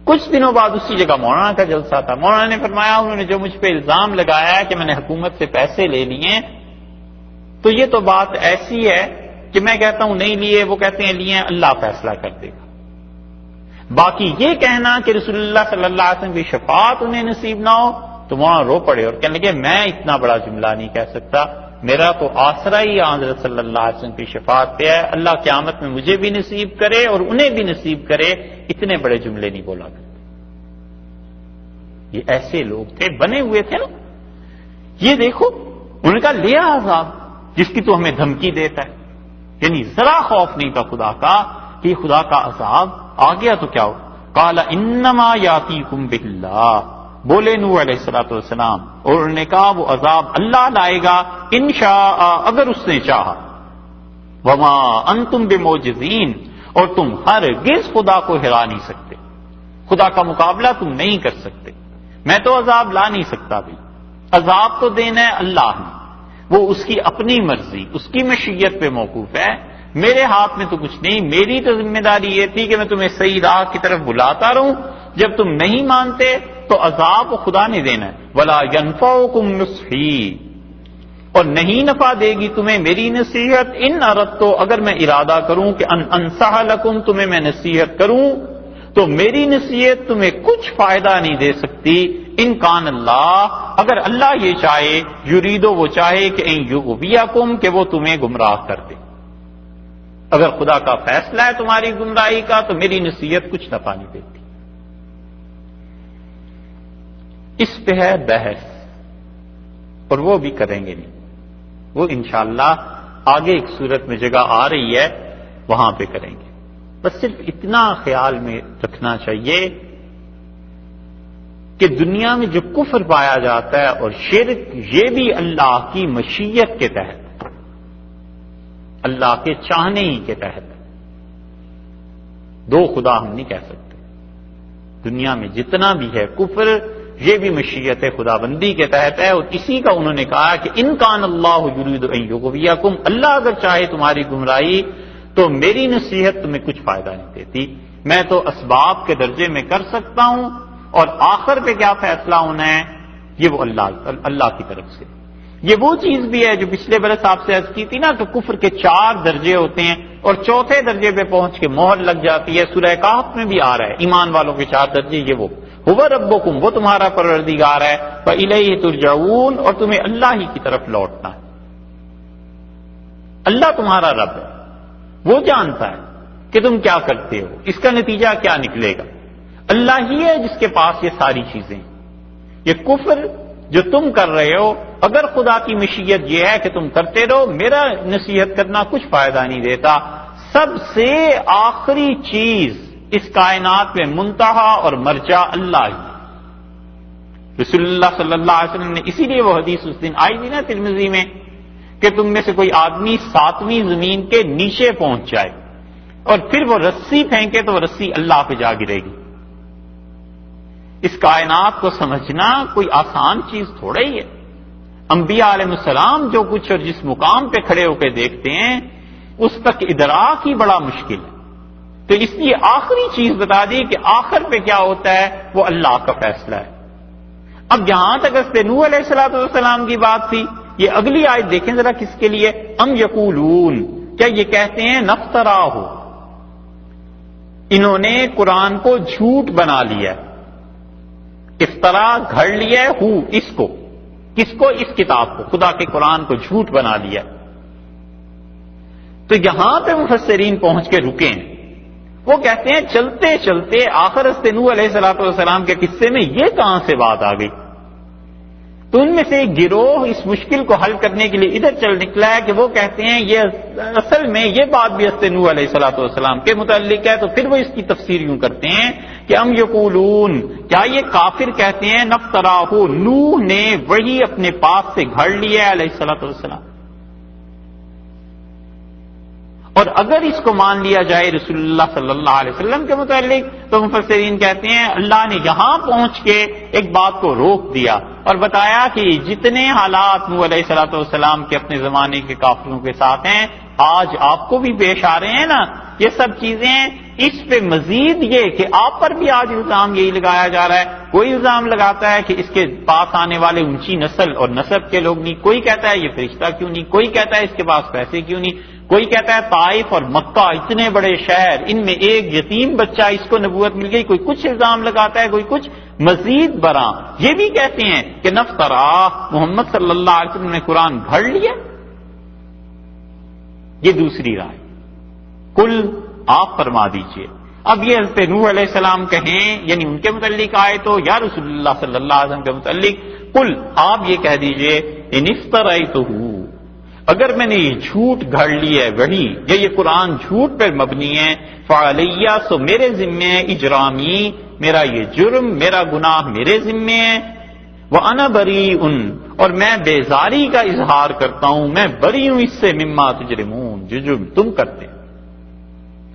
کچھ دنوں بعد اسی جگہ مولانا کا جلسہ تھا، مولانا نے فرمایا انہوں نے جو مجھ پہ الزام لگایا ہے کہ میں نے حکومت سے پیسے لے لیے، تو یہ تو بات ایسی ہے کہ میں کہتا ہوں نہیں لیے، وہ کہتے ہیں لیے، اللہ فیصلہ کر دے گا۔ باقی یہ کہنا کہ رسول اللہ صلی اللہ علیہ وسلم کی شفاعت انہیں نصیب نہ ہو تو تو وہاں رو پڑے اور کہنے لگے میں اتنا بڑا جملہ نہیں کہہ سکتا، میرا تو آسرا ہی حضرت صلی اللہ علیہ وسلم کی شفاعت پہ ہے، اللہ قیامت میں مجھے بھی نصیب کرے اور انہیں بھی نصیب کرے، اتنے بڑے جملے نہیں بولا کرتے۔ یہ ایسے لوگ تھے، بنے ہوئے تھے نا۔ یہ دیکھو ان کا لیا عذاب جس کی تو ہمیں دھمکی دیتا ہے، یعنی ذرا خوف نہیں تھا خدا کا کہ خدا کا عذاب آ گیا تو کیا ہو۔ قال انما یاتیکم باللہ، بولے نوح علیہ الصلوۃ والسلام، اور انہوں نے کہا وہ عذاب اللہ لائے گا انشاء، اگر اس نے چاہا، وما انتم بموجزین، اور تم ہرگز خدا کو ہرا نہیں سکتے، خدا کا مقابلہ تم نہیں کر سکتے۔ میں تو عذاب لا نہیں سکتا بھی، عذاب تو دینا ہے اللہ نے، وہ اس کی اپنی مرضی، اس کی مشیت پہ موقوف ہے، میرے ہاتھ میں تو کچھ نہیں۔ میری تو ذمہ داری یہ تھی کہ میں تمہیں صحیح راہ کی طرف بلاتا رہوں، جب تم نہیں مانتے تو عذاب خدا نے دینا ہے۔ ولا ينفعكم نصحی، اور نہیں نفع دے گی تمہیں میری نصیحت، ان اردت، اگر میں ارادہ کروں کہ ان انصح لکم، تمہیں میں نصیحت کروں تو میری نصیحت تمہیں کچھ فائدہ نہیں دے سکتی۔ ان کان اللہ، اگر اللہ یہ چاہے، یریدو وہ چاہے کہ ان یغویکم، کہ وہ تمہیں گمراہ کر دے، اگر خدا کا فیصلہ ہے تمہاری گمراہی کا تو میری نصیحت کچھ نفع نہیں دیتی۔ اس پہ ہے بحث، اور وہ بھی کریں گے نہیں، وہ انشاءاللہ آگے ایک صورت میں جگہ آ رہی ہے وہاں پہ کریں گے۔ بس صرف اتنا خیال میں رکھنا چاہیے کہ دنیا میں جو کفر پایا جاتا ہے اور شرک، یہ بھی اللہ کی مشیت کے تحت، اللہ کے چاہنے ہی کے تحت، دو خدا ہم نہیں کہہ سکتے۔ دنیا میں جتنا بھی ہے کفر، یہ بھی مشیت خدا بندی کے تحت ہے، اور اسی کا انہوں نے کہا کہ ان کان اللہ یرید ان یغویکم، اللہ اگر چاہے تمہاری گمراہی تو میری نصیحت تمہیں کچھ فائدہ نہیں دیتی، میں تو اسباب کے درجے میں کر سکتا ہوں، اور آخر پہ کیا فیصلہ ہونا ہے یہ وہ اللہ کی طرف سے۔ یہ وہ چیز بھی ہے جو پچھلے برس آپ سے عرض کی تھی نا کہ کفر کے 4 درجے ہوتے ہیں، اور چوتھے درجے پہ پہنچ کے مہر لگ جاتی ہے۔ سورہ کہف میں بھی آ رہا ہے ایمان والوں کے 4 درجے، یہ وہ هو ربکم، وہ تمہارا پروردگار ہے، فإلیہ ترجعون، اور تمہیں اللہ ہی کی طرف لوٹنا ہے۔ اللہ تمہارا رب ہے، وہ جانتا ہے کہ تم کیا کرتے ہو، اس کا نتیجہ کیا نکلے گا۔ اللہ ہی ہے جس کے پاس یہ ساری چیزیں۔ یہ کفر جو تم کر رہے ہو، اگر خدا کی مشیت یہ ہے کہ تم کرتے رہو، میرا نصیحت کرنا کچھ فائدہ نہیں دیتا۔ سب سے آخری چیز اس کائنات میں منتہا اور مرجع اللہ ہی۔ رسول اللہ صلی اللہ علیہ وسلم نے اسی لیے وہ حدیث اس دن آئی تھی نا ترمذی میں کہ تم میں سے کوئی آدمی 7ویں زمین کے نیچے پہنچ جائے اور پھر وہ رسی پھینکے تو وہ رسی اللہ پہ جا گرے گی۔ اس کائنات کو سمجھنا کوئی آسان چیز تھوڑا ہی ہے۔ انبیاء علیہ السلام جو کچھ اور جس مقام پہ کھڑے ہو کے دیکھتے ہیں اس تک ادراک ہی بڑا مشکل ہے۔ تو اس لیے آخری چیز بتا دی کہ آخر پہ کیا ہوتا ہے وہ اللہ کا فیصلہ ہے۔ اب جہاں تک حضرت نوح علیہ السلام کی بات تھی، یہ اگلی آیت دیکھیں ذرا کس کے لیے، ام یقولون، کیا یہ کہتے ہیں نفتراہ، انہوں نے قرآن کو جھوٹ بنا لیا، افطرا گھڑ لیا ہے، اس کو، کس کو، اس کتاب کو، خدا کے قرآن کو جھوٹ بنا لیا۔ تو یہاں پہ مفسرین پہنچ کے رکے ہیں، وہ کہتے ہیں چلتے چلتے آخر حضرت نوح علیہ السلام کے قصے میں یہ کہاں سے بات آ گئی؟ تو ان میں سے ایک گروہ اس مشکل کو حل کرنے کے لیے ادھر چل نکلا ہے کہ وہ کہتے ہیں یہ اصل میں یہ بات بھی حضرت نوح علیہ السلام کے متعلق ہے، تو پھر وہ اس کی تفسیر یوں کرتے ہیں کہ ام یقولون، کیا یہ کافر کہتے ہیں نفتراہ، نوح نے وہی اپنے پاس سے گھڑ لیا ہے علیہ السلام۔ اور اگر اس کو مان لیا جائے رسول اللہ صلی اللہ علیہ وسلم کے متعلق تو مفسرین کہتے ہیں اللہ نے یہاں پہنچ کے ایک بات کو روک دیا اور بتایا کہ جتنے حالات نوح علیہ السلام کے اپنے زمانے کے کافروں کے ساتھ ہیں آج آپ کو بھی پیش آ رہے ہیں نا، یہ سب چیزیں اس پہ مزید یہ کہ آپ پر بھی آج الزام یہی لگایا جا رہا ہے. کوئی الزام لگاتا ہے کہ اس کے پاس آنے والے اونچی نسل اور نسب کے لوگ نہیں, کوئی کہتا ہے یہ فرشتہ کیوں نہیں, کوئی کہتا ہے اس کے پاس پیسے کیوں نہیں, کوئی کہتا ہے طائف اور مکہ اتنے بڑے شہر, ان میں ایک یتیم بچہ اس کو نبوت مل گئی, کوئی کچھ الزام لگاتا ہے, کوئی کچھ مزید براں. یہ بھی کہتے ہیں کہ نفترا, محمد صلی اللہ علیہ وسلم نے قرآن گھڑ لیا. یہ دوسری رائے. کل آپ فرما دیجئے. اب یہ حضرت نوح علیہ السلام کہیں, یعنی ان کے متعلق آئے تو یا رسول اللہ صلی اللہ علیہ وسلم کے متعلق, کل آپ یہ کہہ دیجئے ان افتریتہ, اگر میں نے یہ جھوٹ گھڑ لی ہے وہی, یا یہ قرآن جھوٹ پر مبنی ہے, فعلیہ, سو میرے ذمے ہے, اجرامی, میرا یہ جرم, میرا گناہ میرے ذمے ہے, وَأَنَا بَرِيءٌ, اور میں بیزاری کا اظہار کرتا ہوں, میں بری ہوں اس سے, مما تجرمون, جو جرم تم کرتے ہیں.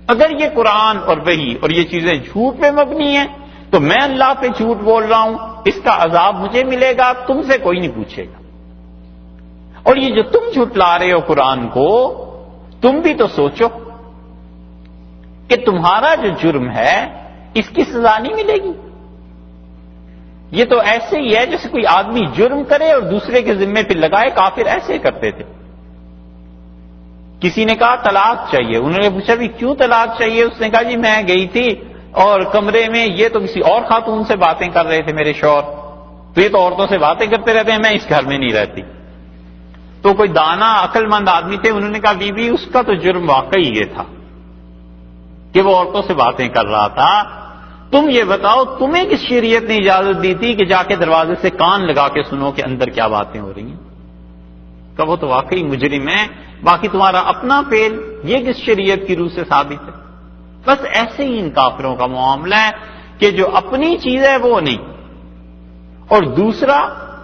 اگر یہ قرآن اور وحی اور یہ چیزیں جھوٹ پہ مبنی ہیں تو میں اللہ پہ جھوٹ بول رہا ہوں, اس کا عذاب مجھے ملے گا, تم سے کوئی نہیں پوچھے گا. اور یہ جو تم جھٹلا رہے ہو قرآن کو, تم بھی تو سوچو کہ تمہارا جو جرم ہے اس کی سزا نہیں ملے گی. یہ تو ایسے ہی ہے جیسے کوئی آدمی جرم کرے اور دوسرے کے ذمے پہ لگائے. کافر ایسے کرتے تھے. کسی نے کہا طلاق چاہیے, انہوں نے پوچھا بھی کیوں طلاق چاہیے؟ اس نے کہا جی میں گئی تھی اور کمرے میں یہ تو کسی اور خاتون سے باتیں کر رہے تھے میرے شوہر, تو یہ تو عورتوں سے باتیں کرتے رہتے ہیں, میں اس گھر میں نہیں رہتی. تو کوئی دانا عقل مند آدمی تھے, انہوں نے کہا بی بی اس کا تو جرم واقعی یہ تھا کہ وہ عورتوں سے باتیں کر رہا تھا. تم یہ بتاؤ تمہیں کس شریعت نے اجازت دی تھی کہ جا کے دروازے سے کان لگا کے سنو کہ اندر کیا باتیں ہو رہی ہیں؟ کہ وہ تو واقعی مجرم ہے, باقی تمہارا اپنا فعل یہ کس شریعت کی روح سے ثابت ہے؟ بس ایسے ہی ان کافروں کا معاملہ ہے کہ جو اپنی چیز ہے وہ نہیں, اور دوسرا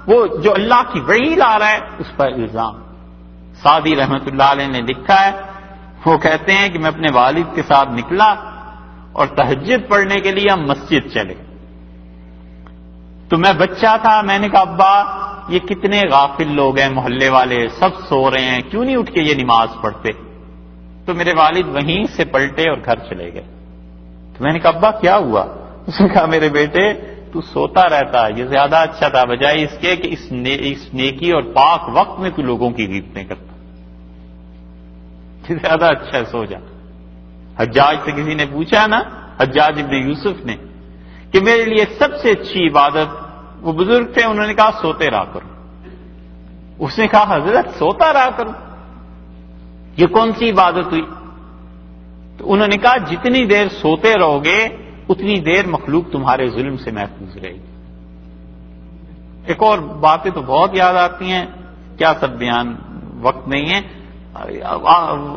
وہ جو اللہ کی وحی لا رہا ہے اس پر الزام. سعدی رحمت اللہ علیہ نے لکھا ہے, وہ کہتے ہیں کہ میں اپنے والد کے ساتھ نکلا اور تہجد پڑھنے کے لیے ہم مسجد چلے. تو میں بچہ تھا, میں نے کہا ابا یہ کتنے غافل لوگ ہیں, محلے والے سب سو رہے ہیں, کیوں نہیں اٹھ کے یہ نماز پڑھتے؟ تو میرے والد وہیں سے پلٹے اور گھر چلے گئے. تو میں نے کہا ابا کیا ہوا؟ اس نے کہا میرے بیٹے تو سوتا رہتا, یہ زیادہ اچھا تھا بجائے اس کے کہ اس نیکی اور پاک وقت میں تو لوگوں کی غیبتیں کرتا, یہ زیادہ اچھا ہے, سو جا. حجاج سے کسی نے پوچھا نا, حجاج ابن یوسف نے, کہ میرے لیے سب سے اچھی عبادت, وہ بزرگ تھے, انہوں نے کہا سوتے رہا کرو. اس نے کہا حضرت سوتا رہا کرو, یہ کون سی عبادت ہوئی؟ تو انہوں نے کہا جتنی دیر سوتے رہو گے اتنی دیر مخلوق تمہارے ظلم سے محفوظ رہے گی. ایک اور باتیں تو بہت یاد آتی ہیں, کیا سب بیان وقت نہیں ہے,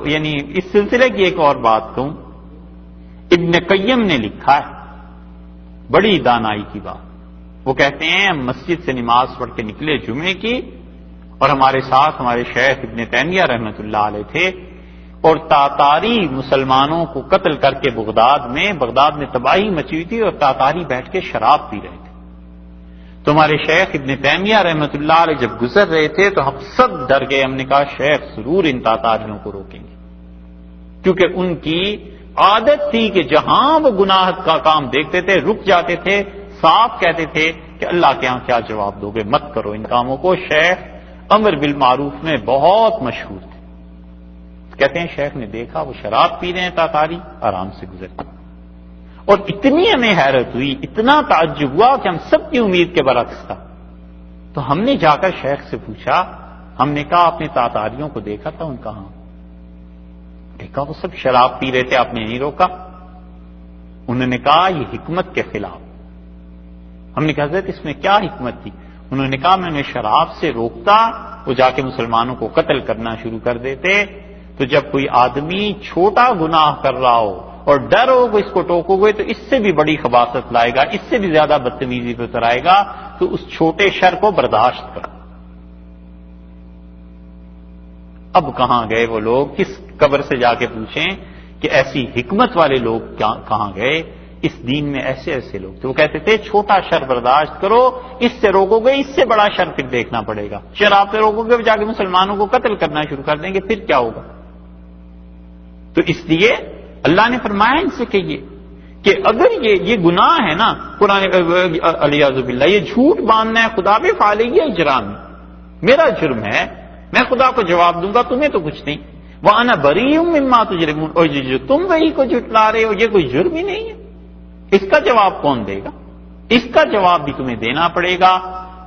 یعنی اس سلسلے کی ایک اور بات کہوں. ابن قیم نے لکھا ہے, بڑی دانائی کی بات. وہ کہتے ہیں ہم مسجد سے نماز پڑھ کے نکلے جمعے کی, اور ہمارے ساتھ ہمارے شیخ ابن تیمیہ رحمۃ اللہ علیہ تھے, اور تاتاری مسلمانوں کو قتل کر کے بغداد میں تباہی مچی ہوئی تھی, اور تاتاری بیٹھ کے شراب پی رہے تھے. تو ہمارے شیخ ابن تیمیہ رحمۃ اللہ علیہ جب گزر رہے تھے تو ہم سب ڈر گئے. ہم نے کہا شیخ ضرور ان تاتاریوں کو روکیں گے, کیونکہ ان کی عادت تھی کہ جہاں وہ گناہ کا کام دیکھتے تھے رک جاتے تھے, صاف کہتے تھے کہ اللہ کے ہاں کیا جواب دو گے, مت کرو ان کاموں کو. شیخ امر بالمعروف میں بہت مشہور تھے. کہتے ہیں شیخ نے دیکھا وہ شراب پی رہے ہیں تاتاری, آرام سے گزرتے, اور اتنی ہمیں حیرت ہوئی, اتنا تعجب ہوا کہ ہم سب کی امید کے برعکس تھا. تو ہم نے جا کر شیخ سے پوچھا, ہم نے کہا آپ نے تاتاریوں کو دیکھا تھا؟ ان کہاں دیکھا, وہ سب شراب پی رہے تھے, آپ نے نہیں روکا؟ انہوں نے کہا یہ حکمت کے خلاف. ہم نے کہا حضرت اس میں کیا حکمت تھی؟ انہوں نے کہا میں انہیں شراب سے روکتا, وہ جا کے مسلمانوں کو قتل کرنا شروع کر دیتے. تو جب کوئی آدمی چھوٹا گناہ کر رہا ہو اور ڈر ہو کہ اس کو ٹوکو گے تو اس سے بھی بڑی خباثت لائے گا, اس سے بھی زیادہ بدتمیزی پہ اترائے گا, تو اس چھوٹے شر کو برداشت کرو. اب کہاں گئے وہ لوگ؟ کس قبر سے جا کے پوچھیں کہ ایسی حکمت والے لوگ کہاں گئے؟ اس دین میں ایسے ایسے لوگ تھے. وہ کہتے تھے چھوٹا شر برداشت کرو, اس سے روکو گے اس سے بڑا شر پھر دیکھنا پڑے گا. شراب سے روکو گے جا کے مسلمانوں کو قتل کرنا شروع کر دیں گے, پھر کیا ہوگا؟ تو اس لیے اللہ نے فرمایا ان سے کہیے کہ اگر یہ گناہ ہے نا، قرآن الیاذ باللہ، یہ جھوٹ باندھنا ہے خدا پہ، فعلیہ اجرام، میرا جرم ہے، میں خدا کو جواب دوں گا، تمہیں تو کچھ نہیں۔ وَأَنَا بَرِيءٌ مِّمَّا تُجْرِمُونَ، اور جو تم وہی کو جھٹلا رہے ہو، یہ کوئی جرم ہی نہیں ہے، اس کا جواب کون دے گا؟ اس کا جواب بھی تمہیں دینا پڑے گا،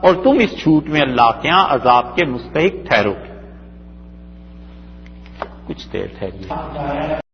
اور تم اس جھوٹ میں اللہ کے ہاں عذاب کے مستحق ٹھہرو گے۔ کچھ دیر ٹھہریے۔